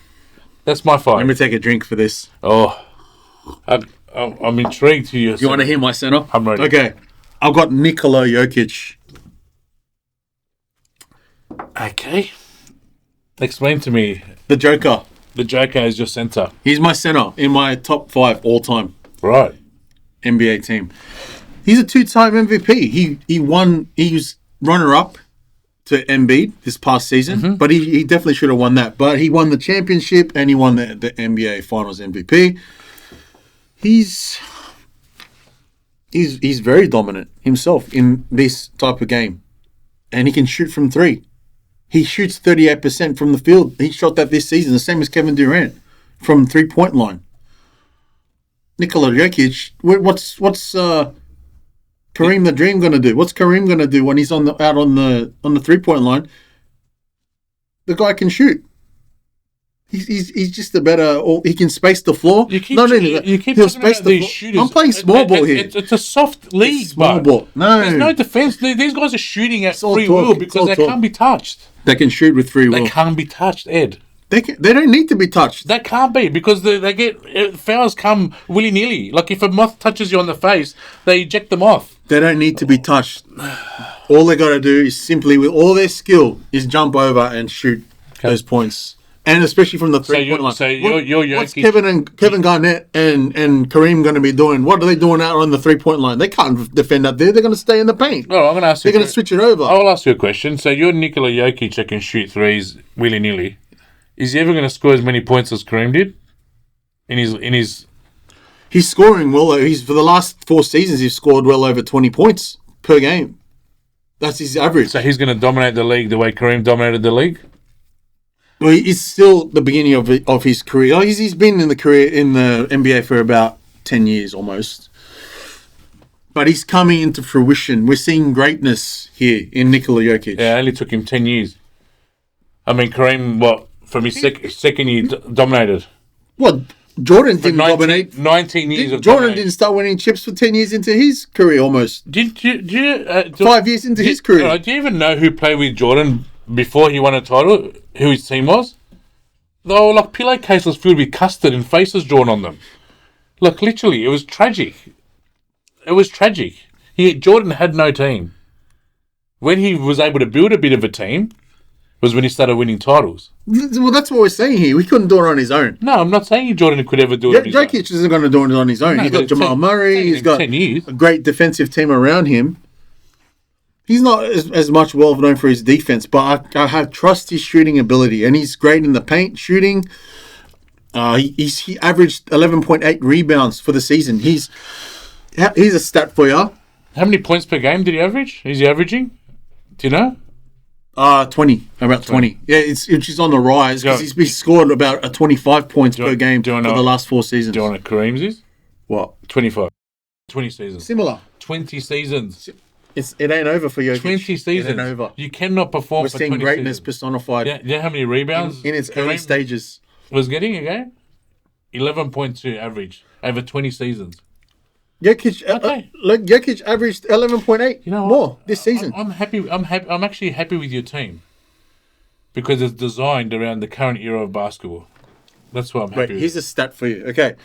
That's my 5. Let me take a drink for this. Oh, I'm intrigued to you. You want to hear my centre? I'm ready. Okay. I've got Nikola Jokic. Okay. Explain to me. The Joker. The Joker is your centre. He's my centre in my top 5 all time. Right. NBA team. He's a 2-time MVP. He was runner-up to Embiid this past season, but he definitely should have won that. But he won the championship and he won the NBA Finals MVP. He's very dominant himself in this type of game, and he can shoot from 3. He shoots 38% from the field. He shot that this season, the same as Kevin Durant, from 3-point line. Nikola Jokic, what's Kareem the Dream going to do? What's Kareem going to do when he's out on the 3-point line? The guy can shoot. He's just a better. He can space the floor. You keep talking about these shooters. I'm playing small ball here. It's a soft league, small ball. No, there's no defense. These guys are shooting at free will because they can't be touched. They can shoot with free will. They can't be touched, Ed. They don't need to be touched. That can't be because they get fouls come willy nilly. Like if a moth touches you on the face, they eject the moth. They don't need to be touched. All they got to do is simply, with all their skill, is jump over and shoot those points. And especially from the 3-point line. So you're what's Kevin Garnett and Kareem going to be doing? What are they doing out on the 3-point line? They can't defend up there. They're going to stay in the paint. Well, I'm going to ask you. They're going to switch it over. I'll ask you a question. So you're Nikola Jokic that can shoot threes willy nilly. Is he ever going to score as many points as Kareem did? In his He's scoring well. For the last 4 seasons, he's scored well over 20 points per game. That's his average. So he's going to dominate the league the way Kareem dominated the league? Well, it's still the beginning of his career. He's been in the NBA for about 10 years almost. but he's coming into fruition. We're seeing greatness here in Nikola Jokic. Yeah, it only took him 10 years. I mean, Kareem, from his second year, dominated. What? Jordan didn't dominate. 19 years of Jordan didn't start winning chips for 10 years into his career almost. 5 years into his career. Do you even know who played with Jordan before he won a title? Who his team was? They were like pillowcases filled with custard and faces drawn on them. Look, literally, it was tragic. It was tragic. Jordan had no team. When he was able to build a bit of a team was when he started winning titles. Well, that's what we're saying here. We couldn't do it on his own. No, I'm not saying Jordan could ever do it on his own. Jokic isn't going to do it on his own. No, he's got Jamal Murray. He's got 10 years. a great defensive team around him. He's not as much well known for his defense, but I have trust his shooting ability, and he's great in the paint shooting. He averaged 11.8 rebounds for the season. He's a stat for you. How many points per game did he average? Is he averaging? Do you know? 20. About 20. Yeah, it's on the rise because he's scored about 25 points per game for the last 4 seasons. Do you know what Kareem's is? What? 25. 20 seasons. Similar. 20 seasons. It ain't over for Jokic. 20 seasons. It ain't over. You cannot perform We're for seeing 20 greatness seasons. personified. Yeah, you know how many rebounds in its early stages. Was getting a game? 11.2 average over 20 seasons. Jokic, Jokic averaged 11.8 more this season. I'm happy. I'm actually happy with your team because it's designed around the current era of basketball. That's what I'm happy with. Here's a stat for you. Okay.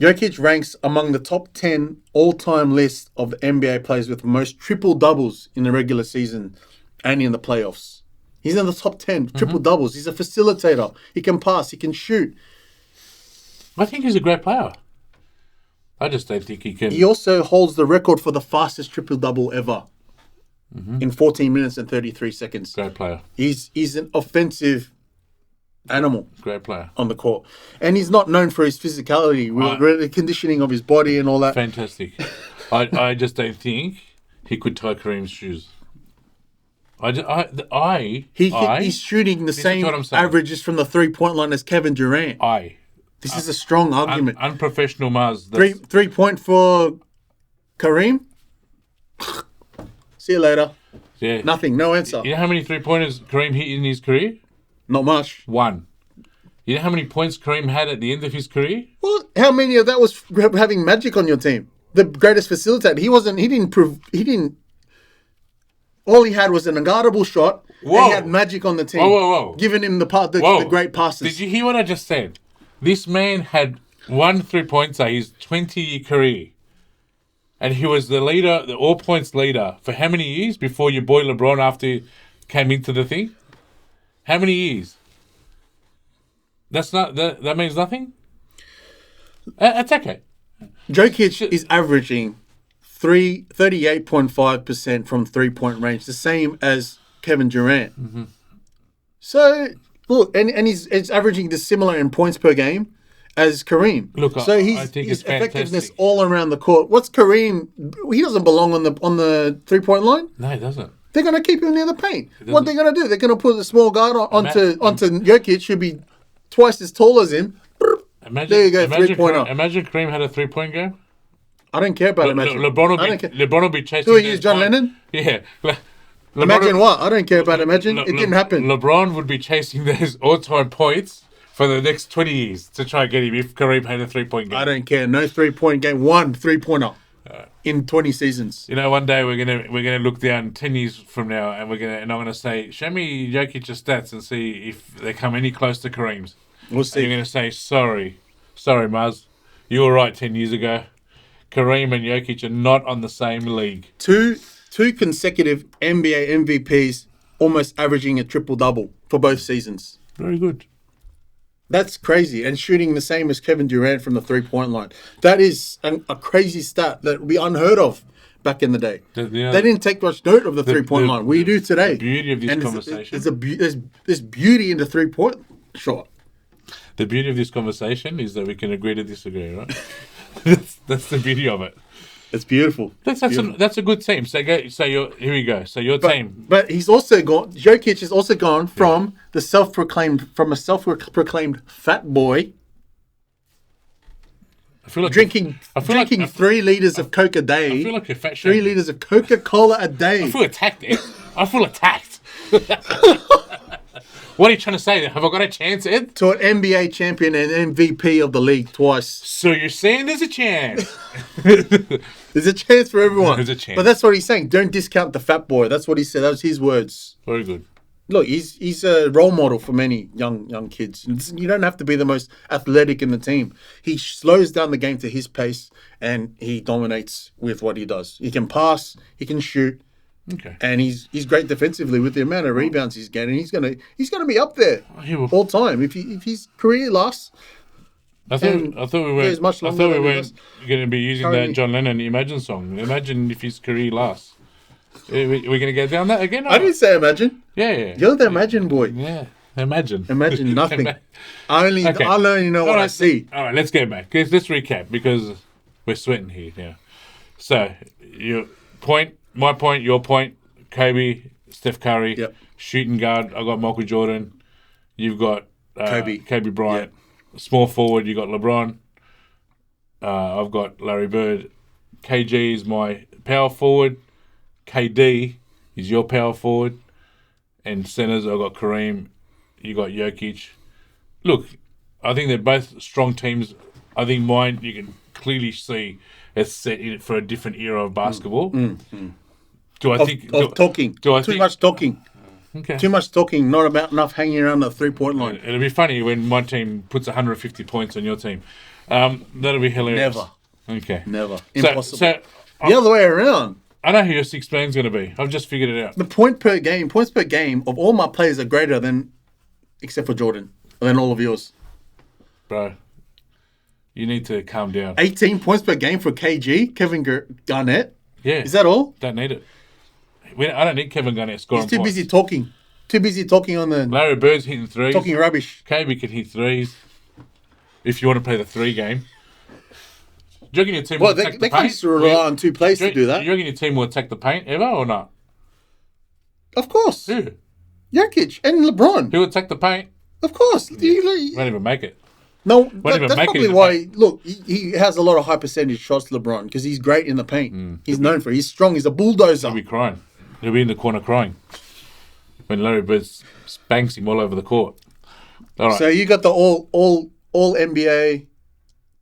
Jokic ranks among the top 10 all-time list of the NBA players with most triple-doubles in the regular season and in the playoffs. He's in the top 10 triple-doubles. He's a facilitator. He can pass. He can shoot. I think he's a great player. I just don't think he can. He also holds the record for the fastest triple-double ever in 14 minutes and 33 seconds. Great player. He's an offensive animal. Great player. On the court. And he's not known for his physicality, the conditioning of his body and all that. Fantastic. I just don't think he could tie Kareem's shoes. He's shooting the same averages from the three-point line as Kevin Durant. This is a strong argument. Unprofessional Muzz. 3-point for Kareem? See you later. Yeah. Nothing. No answer. You know how many 3-pointers Kareem hit in his career? Not much. 1. You know how many points Kareem had at the end of his career? Well, how many of that was having Magic on your team? The greatest facilitator. He didn't. All he had was an unguardable shot. Whoa. And he had Magic on the team. Whoa. Giving him the great passes. Did you hear what I just said? This man had 1 3-pointer his 20-year career. And he was the leader, the all-points leader, for how many years before your boy LeBron after he came into the thing? How many years? That means nothing? That's okay. Jokic is averaging 38.5% from 3-point range, the same as Kevin Durant. Mm-hmm. So, look, and he's averaging the similar in points per game as Kareem. Look, so I think his it's effectiveness fantastic. all around the court. What's Kareem? He doesn't belong on the 3-point line. No, he doesn't. They're going to keep him near the paint. What they're going to do? They're going to put a small guard onto Jokic, who'll be twice as tall as him. There you go, 3-pointer. Imagine Kareem had a 3-point game. I don't care about Imagine. LeBron will be chasing. Who are you, John Lennon? Yeah. Imagine what? I don't care about Imagine. It didn't happen. LeBron would be chasing those all-time points for the next 20 years to try and get him if Kareem had a 3-point game. I don't care. No 3-point game. 1 3-pointer in 20 seasons. You know, one day we're gonna look down 10 years from now, and I'm gonna say, show me Jokic's stats and see if they come any close to Kareem's. We'll see. And you're gonna say, sorry, Muzz, you were right 10 years ago. Kareem and Jokic are not on the same league. Two consecutive NBA MVPs, almost averaging a triple-double for both seasons. Very good. That's crazy. And shooting the same as Kevin Durant from the 3-point line. That is a crazy stat that would be unheard of back in the day. They didn't take much note of the 3-point line. We do today. The beauty of this conversation. There's beauty in the 3-point shot. The beauty of this conversation is that we can agree to disagree, right? That's the beauty of it. It's beautiful. That's a good team. Here we go. So your team. But he's also gone. Jokic has also gone from a self-proclaimed fat boy I feel like drinking I feel like 3 liters of Coke a day. I feel like you're fat 3 shaming. liters of Coca-Cola a day. I feel attacked, Ed. I feel attacked. What are you trying to say? Have I got a chance, Ed? To an NBA champion and MVP of the league twice. So you're saying there's a chance? There's a chance for everyone. There's a chance. But that's what he's saying. Don't discount the fat boy. That's what he said. That was his words. Very good. Look, he's a role model for many young kids. You don't have to be the most athletic in the team. He slows down the game to his pace, and he dominates with what he does. He can pass, he can shoot, Okay. and he's great defensively with the amount of rebounds he's getting. He's gonna be up there He will. all time if his career lasts. I thought we goes much weren't longer than it going to be using currently. that John Lennon Imagine song. Imagine if his career lasts. Are we going to get down that again? I didn't say imagine. Yeah. You're the imagine boy. Yeah. Imagine. Imagine nothing. I only know All what I right, see. All right, let's get back. Let's recap because we're sweating here now. So, my point, your point, Kobe, Steph Curry, Yep. shooting guard, I got Michael Jordan. You've got Kobe. Bryant. Small forward, you got LeBron. I've got Larry Bird. KG is my power forward. KD is your power forward. And centers, I've got Kareem. You got Jokic. Look, I think they're both strong teams. I think mine, you can clearly see, it's set in for a different era of basketball. Do I think... Talking. do I Too think- much talking. Okay. Too much talking, not about enough hanging around the 3-point line. It'll be funny when my team puts 150 points on your team. That'll be hilarious. Never. Okay. Never. So, Impossible. so The other way around. I know who your 6 man's going to be. I've just figured it out. The points per game of all my players are greater than, except for Jordan, than all of yours. Bro, you need to calm down. 18 points per game for KG, Kevin Garnett. Yeah. Is that all? Don't need it. I don't need Kevin Garnett scoring He's too points. busy talking. Too busy talking on the Larry Bird's hitting threes. talking rubbish. Kobe can hit threes. If you want to play the 3 game. Do you reckon your team will Well, attack they the can't paint? just rely on 2 plays to do that. You reckon your team will attack the paint ever or not? Of course. Who? Jokic and LeBron. Who will attack the paint? Of course. Won't even make it. No, even that's make it probably in the why. Look, he has a lot of high percentage shots, LeBron, because he's great in the paint. He's known for it. He's strong. He's a bulldozer. He'll be crying. He'll be in the corner crying when Larry Bird spanks him all over the court. All right. So you got the all NBA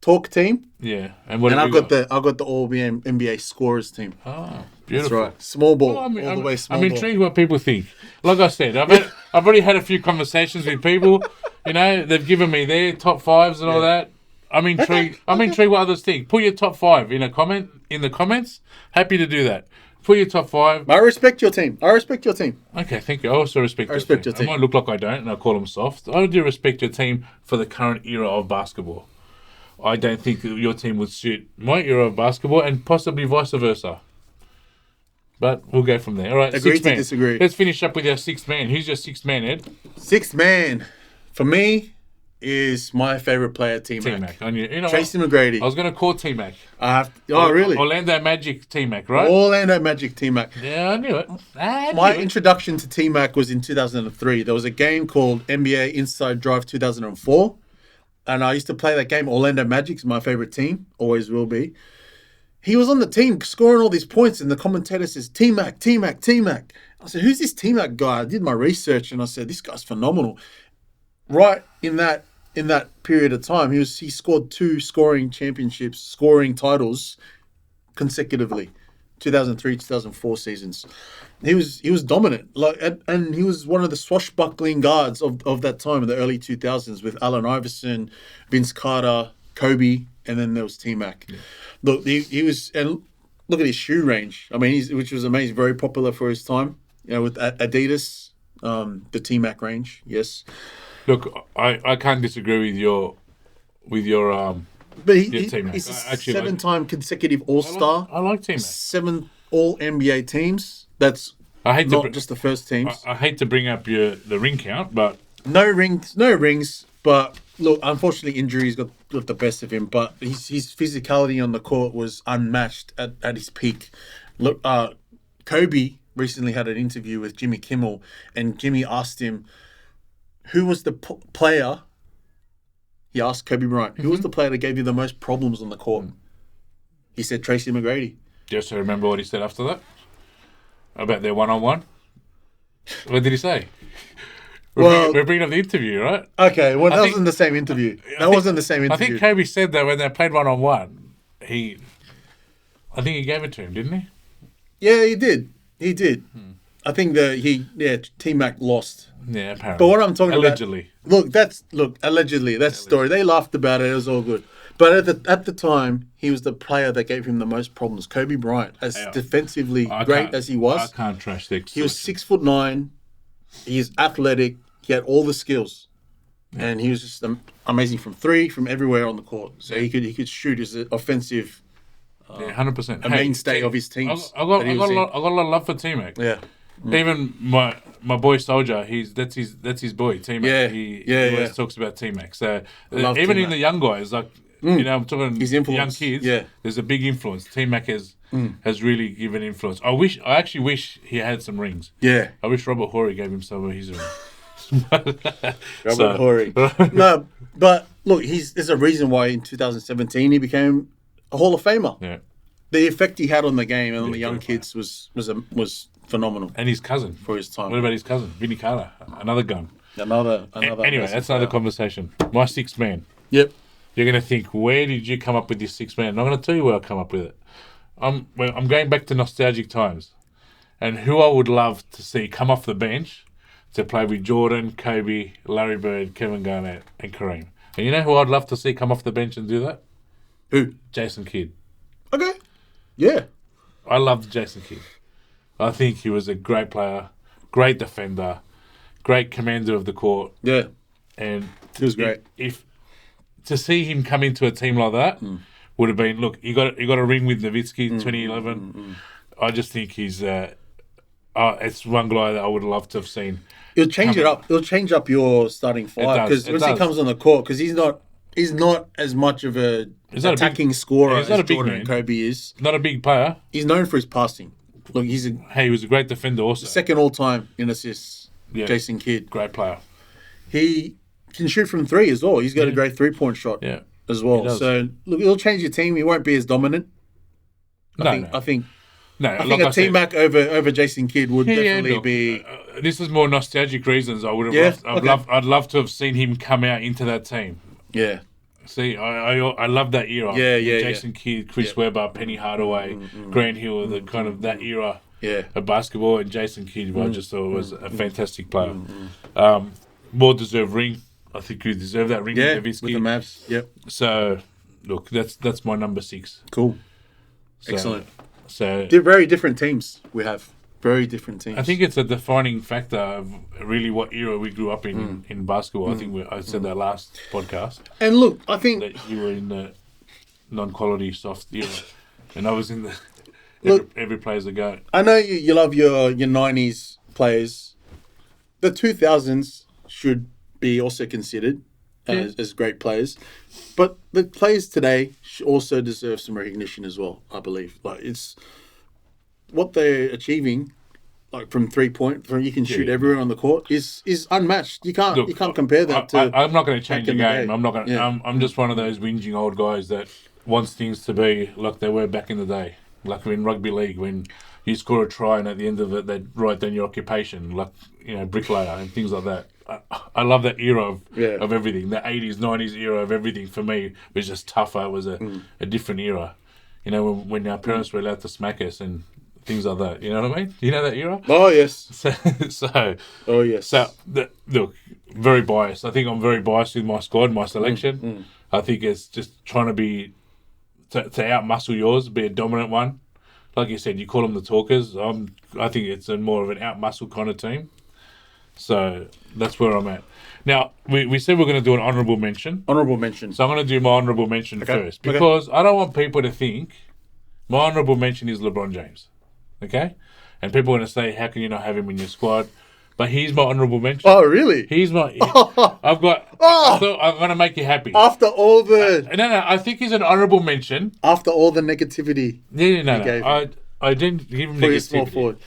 talk team, Yeah. And what and have I've you got the all NBA scorers team. Oh, That's beautiful. right. Small ball, Well, all the way small I'm ball. intrigued what people think. Like I said, I've already had a few conversations with people. You know, they've given me their top 5s and all that. I'm intrigued. I'm intrigued what others think. Put your top 5 in the comments. Happy to do that. Put your top 5. I respect your team. Okay, thank you. I also respect your team. your team. I might look like I don't, and I call them soft. I do respect your team for the current era of basketball. I don't think that your team would suit my era of basketball, and possibly vice versa. But we'll go from there. All right, Agree 6 to man. disagree. Let's finish up with our 6th man. Who's your 6th man, Ed? 6th man for me is my favorite player, T-Mac. T-Mac. You know Tracy what? McGrady. I was going to call T-Mac. Really? Orlando Magic T-Mac, right? Orlando Magic T-Mac. Yeah, I knew it. My introduction to T-Mac was in 2003. There was a game called NBA Inside Drive 2004. And I used to play that game. Orlando Magic's my favorite team. Always will be. He was on the team scoring all these points, and the commentator says, T-Mac, T-Mac, T-Mac. I said, who's this T-Mac guy? I did my research, and I said, this guy's phenomenal. Right in that period of time, he scored 2 scoring titles consecutively, 2003, 2004 seasons. He was dominant, and he was one of the swashbuckling guards of that time in the early 2000s with Allen Iverson, Vince Carter, Kobe, and then there was T-Mac. Yeah. Look, he was, and look at his shoe range. I mean, which was amazing, very popular for his time. You know, with Adidas, the T-Mac range. Yes. Look, I can't disagree with your But Team-Mac. he's a Actually, 7-time consecutive All-Star. I like Team-Mac. 7 All-NBA teams. That's not just the first teams. I hate to bring up the ring count, but No rings. But look, unfortunately, injuries got the best of him. But his physicality on the court was unmatched at his peak. Look, Kobe recently had an interview with Jimmy Kimmel, and Jimmy asked him, who was the player he asked Kobe Bryant, who was the player that gave you the most problems on the court? He said Tracy McGrady. Just remember what he said after that? About their one-on-one? What did he say? We're bringing up the interview, right? Okay, well, that wasn't the same interview. Wasn't the same interview. I think Kobe said that when they played one-on-one, I think he gave it to him, didn't he? Yeah, he did. He did. I think T-Mac lost. Yeah, apparently. But what I'm talking allegedly. Allegedly, that's the story. They laughed about it. It was all good. But at the time, he was the player that gave him the most problems. Kobe Bryant, as defensively great as he was. I can't trash the He was 6'9". He's athletic. He had all the skills. Yeah. And he was just amazing from three, from everywhere on the court. So he could shoot as an offensive 100%. A mainstay of his teams. I got a lot of love for T-Mac. Yeah. Even my boy Soldier, that's his boy, T-Mac. He always talks about T-Mac. So even T-Mac. In the young guys, like I'm talking his young kids. Yeah. There's a big influence. T-Mac has really given influence. I actually wish he had some rings. Yeah. I wish Robert Horry gave him some of his rings. Robert Horry. No, but look, there's a reason why in 2017 he became a Hall of Famer. Yeah. The effect he had on the game and on the young kids was phenomenal. And his cousin for his time. What about his cousin, Vinny Carter? Another gun. Another. Anyway, that's another conversation. My sixth man. Yep. You're going to think, where did you come up with this sixth man? I'm not going to tell you where I come up with it. I'm going back to nostalgic times, and who I would love to see come off the bench to play with Jordan, Kobe, Larry Bird, Kevin Garnett, and Kareem. And you know who I'd love to see come off the bench and do that? Who? Jason Kidd. Okay. Yeah. I loved Jason Kidd. I think he was a great player, great defender, great commander of the court. Yeah. And he was great. If to see him come into a team like that would have been, look, you got a ring with Nowitzki 2011. I just think he's it's one guy that I would love to have seen. It'll change it up. It'll change up your starting five because once he comes on the court, because he's not as much of a attacking scorer as Jordan and Kobe is. Not a big player. He's known for his passing. Look, he was a great defender also. Second all time in assists. Yeah. Jason Kidd, great player. He can shoot from three as well. He's got a great 3-point shot as well. So look, it'll change your team. He won't be as dominant. I think a T-Mac over Jason Kidd would definitely be. This is more nostalgic reasons. I would have. I'd love to have seen him come out into that team. Yeah. See, I love that era. Yeah. Jason Kidd, Chris Webber, Penny Hardaway, Grant Hill, the kind of that era of basketball, and Jason Kidd, I just thought was a fantastic player. More deserved ring. I think you deserve that ring with the Mavs. Yep. So, look, that's my number 6. Cool. Excellent. So they're very different teams we have. Very different teams. I think it's a defining factor of really what era we grew up in basketball. I think I said that last podcast. And look, I think that you were in the non-quality soft era, and I was in the every player's a go. I know you love your 90s players. The 2000s should be also considered as great players, but the players today also deserve some recognition as well. I believe, like it's what they're achieving, like from 3-point, from you can shoot everywhere on the court is unmatched. You can't compare that to. I'm not going to change the game. I'm not going. I'm just one of those whinging old guys that wants things to be like they were back in the day, like in rugby league when you score a try and at the end of it they write down your occupation, like bricklayer and things like that. I love that era of everything. The 80s, 90s era of everything for me was just tougher. It was a different era. When our parents were allowed to smack us and things like that. You know what I mean? You know that era? Oh, yes. Oh, yes. So, look, very biased. I think I'm very biased with my squad, my selection. I think it's just trying to to out-muscle yours, be a dominant one. Like you said, you call them the talkers. I think it's more of an out-muscle kind of team. So that's where I'm at. Now, we said we're going to do an honourable mention. Honourable mention. So I'm going to do my honourable mention first. Because I don't want people to think my honourable mention is LeBron James. Okay? And people are going to say, how can you not have him in your squad? But he's my honourable mention. Oh, really? He's my... I'm going to make you happy. After all the... No, I think he's an honourable mention. After all the negativity. No. I didn't give him negativity. Small forward.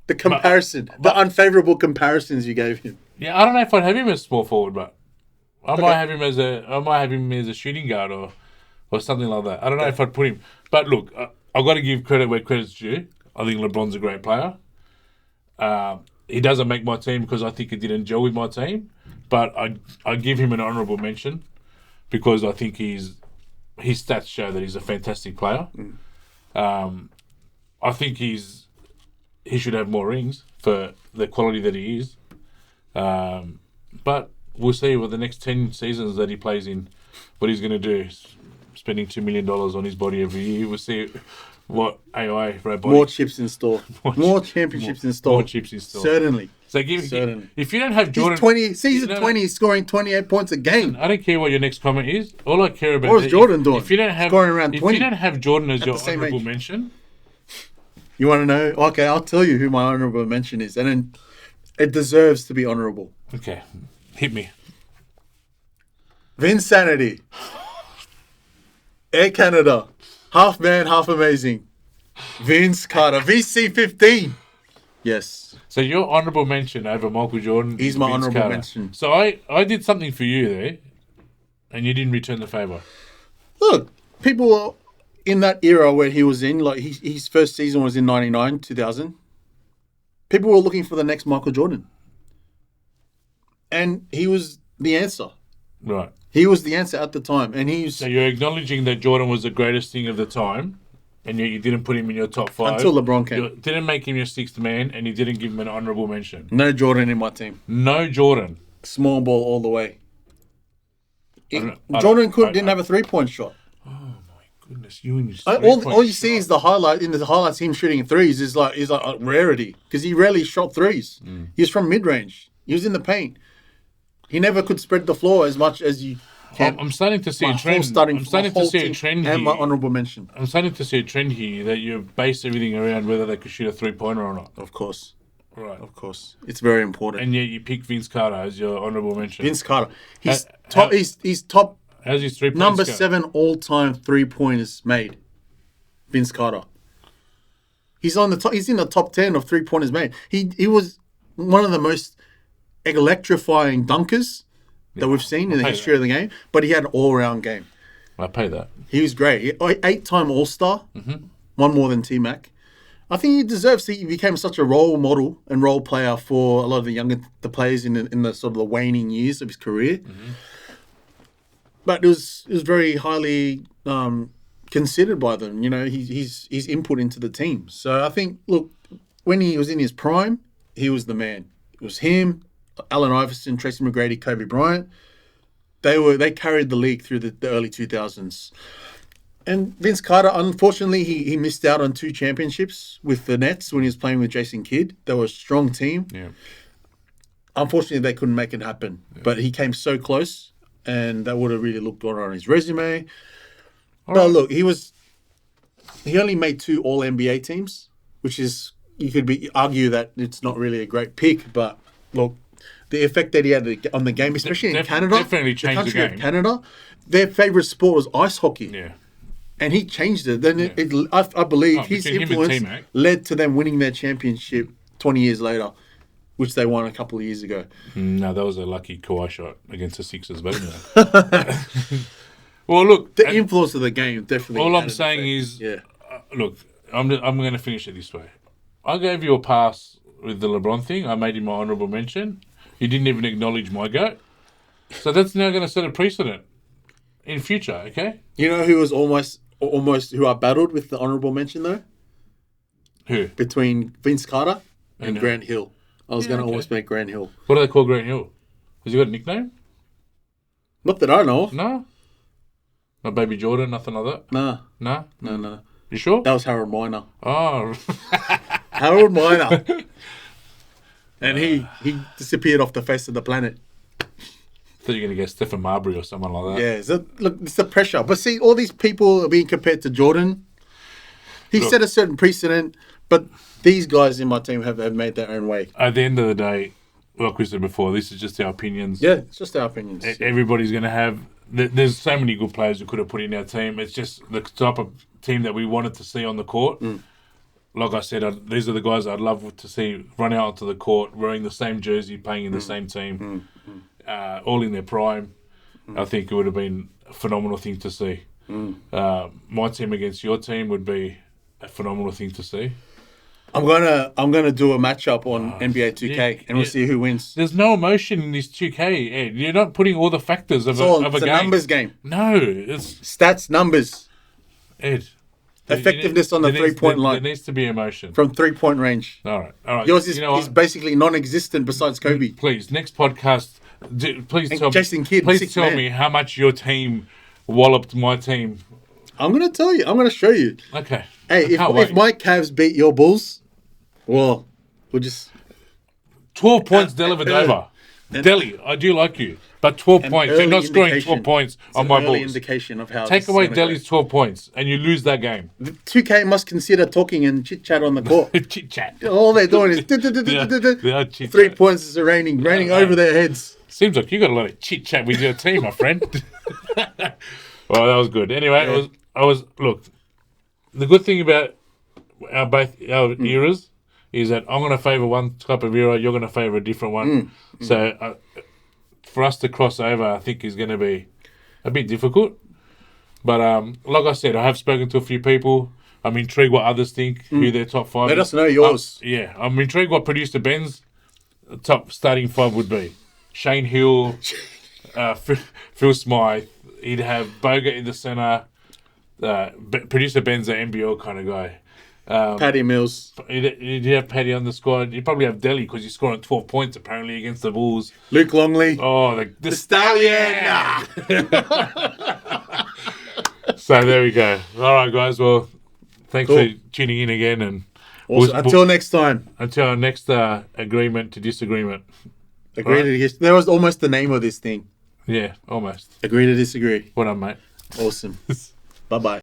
The comparison. The unfavourable comparisons you gave him. Yeah, I don't know if I'd have him as small forward, but... I might have him as a shooting guard or something like that. I don't know if I'd put him. But look, I've got to give credit where credit's due. I think LeBron's a great player. He doesn't make my team because I think he didn't gel with my team. But I give him an honourable mention because I think his stats show that he's a fantastic player. I think he should have more rings for the quality that he is. But we'll see with the next 10 seasons that he plays in what he's going to do. Spending $2 million on his body every year. We'll see what AI robotic. More chips in store. More championships in store. More chips in store. Certainly. So if you don't have Jordan... Season 20, he's scoring 28 points a game. I don't care what your next comment is. All I care about... What is Jordan doing? If you don't have, scoring around 20. If you don't have Jordan as your honourable mention... You want to know? Okay, I'll tell you who my honourable mention is. And then it deserves to be honourable. Okay. Hit me. Vinsanity. Air Canada. Half man, half amazing. Vince Carter. VC15. Yes. So your honourable mention over Michael Jordan. He's my honourable mention. So I did something for you there, and you didn't return the favour. Look, people were in that era where he was in, like his first season was in 99, 2000. People were looking for the next Michael Jordan. And he was the answer. Right. He was the answer at the time. And So you're acknowledging that Jordan was the greatest thing of the time, and yet you didn't put him in your top 5. Until LeBron came. You didn't make him your 6th man, and you didn't give him an honourable mention. No Jordan in my team. No Jordan. Small ball all the way. Jordan didn't have a 3-point shot. Oh my goodness! You and your all you see is the highlight. In the highlights, him shooting threes is like a rarity because he rarely shot threes. He's from mid range. He was in the paint. He never could spread the floor as much as you can. I'm starting to see a trend. I'm starting to see a trend here. And my honourable mention. I'm starting to see a trend here that you base everything around whether they could shoot a 3-pointer or not. Of course. Right. Of course. It's very important. And yet you pick Vince Carter as your honourable mention. Vince Carter. He's top. How's his 3 points number go? 7 all-time 3-pointers made. Vince Carter. He's in the top 10 of 3-pointers made. He was one of the most electrifying dunkers that we've seen in the history of the game, but he had an all-round game. I pay that. He was great. 8-time All-Star, one more than T-Mac. I think he deserves to. He became such a role model and role player for a lot of the players in the sort of the waning years of his career. But it was very highly considered by them. You know, his input into the team. So I think, look, when he was in his prime, he was the man. It was him, Allen Iverson, Tracy McGrady, Kobe Bryant. They carried the league through the early 2000s. And Vince Carter, unfortunately, he missed out on 2 championships with the Nets when he was playing with Jason Kidd. They were a strong team. Yeah. Unfortunately, they couldn't make it happen. Yeah. But he came so close, and that would have really looked good on his resume. But look, he only made 2 All-NBA teams, which is, you could argue that it's not really a great pick, but look, the effect that he had on the game, especially in Canada, definitely changed the game. Of Canada, their favourite sport was ice hockey. Yeah. And he changed it. Then I believe his influence led to them winning their championship 20 years later, which they won a couple of years ago. No, that was a lucky Kawhi shot against the Sixers, but anyway. Well, look, the influence of the game definitely. All I'm saying is, look, I'm going to finish it this way. I gave you a pass with the LeBron thing. I made him my honourable mention. You didn't even acknowledge my goat. So that's now going to set a precedent in future, okay? You know who was almost who I battled with the honourable mention, though? Who? Between Vince Carter and Grant Hill. I was going to almost make Grant Hill. What do they call Grant Hill? Has he got a nickname? Not that I know of. No? Not Baby Jordan, nothing like that? Nah. No? No. You sure? That was Harold Miner. Oh. Harold Miner. And he disappeared off the face of the planet. I thought you were going to get Stephen Marbury or someone like that. Yeah, look, it's the pressure. But see, all these people are being compared to Jordan. He set a certain precedent, but these guys in my team have made their own way. At the end of the day, like we said before, this is just our opinions. Yeah, it's just our opinions. Everybody's going to have... There's so many good players we could have put in our team. It's just the type of team that we wanted to see on the court. Like I said, these are the guys I'd love to see run out onto the court wearing the same jersey, playing in the same team, all in their prime. I think it would have been a phenomenal thing to see. My team against your team would be a phenomenal thing to see. I'm gonna do a matchup on NBA 2K, and we'll see who wins. There's no emotion in this 2K, Ed. You're not putting all the factors of a It's a game. numbers game. No, it's Stats, numbers, Ed. effectiveness on the 3-point line. There needs to be emotion. From 3-point range. All right. Yours is basically non-existent besides Kobe. Please, next podcast, please And tell Jason Kidd, please sixth tell man. me how much your team walloped my team. I'm gonna tell you. I'm gonna show you. Okay. Hey, if my Cavs beat your Bulls, well, we'll just 12 points delivered over. Delhi, I do like you, but 12 points. You're not scoring 12 points on my Bulls. Indication of how Take away Delhi's 12 points, and you lose that game. 2K must consider talking and chit chat on the court. Chit chat. All they're doing is They are chit-chat. 3 points is raining over their heads. Seems like you got a lot of chit chat with your team, my friend. Well, that was good. Anyway, look. The good thing about our eras is that I'm going to favour one type of era, you're going to favour a different one. So for us to cross over, I think is going to be a bit difficult. But like I said, I have spoken to a few people. I'm intrigued what others think, who their top 5 Let us know yours. I'm intrigued what Producer Ben's top starting 5 would be. Shane Hill, Phil Smythe. He'd have Bogut in the centre. Producer Ben's an NBL kind of guy. Patty Mills. You'd have Paddy on the squad. You'd probably have Delhi because he's scoring 12 points apparently against the Bulls. Luke Longley. Oh, the Stallion. So there we go. All right, guys. Well, thanks for tuning in again. And until next time. Until our next agreement to disagreement. Agree to disagree. That was almost the name of this thing. Yeah, almost. Agree to disagree. What up, mate? Awesome. Bye-bye.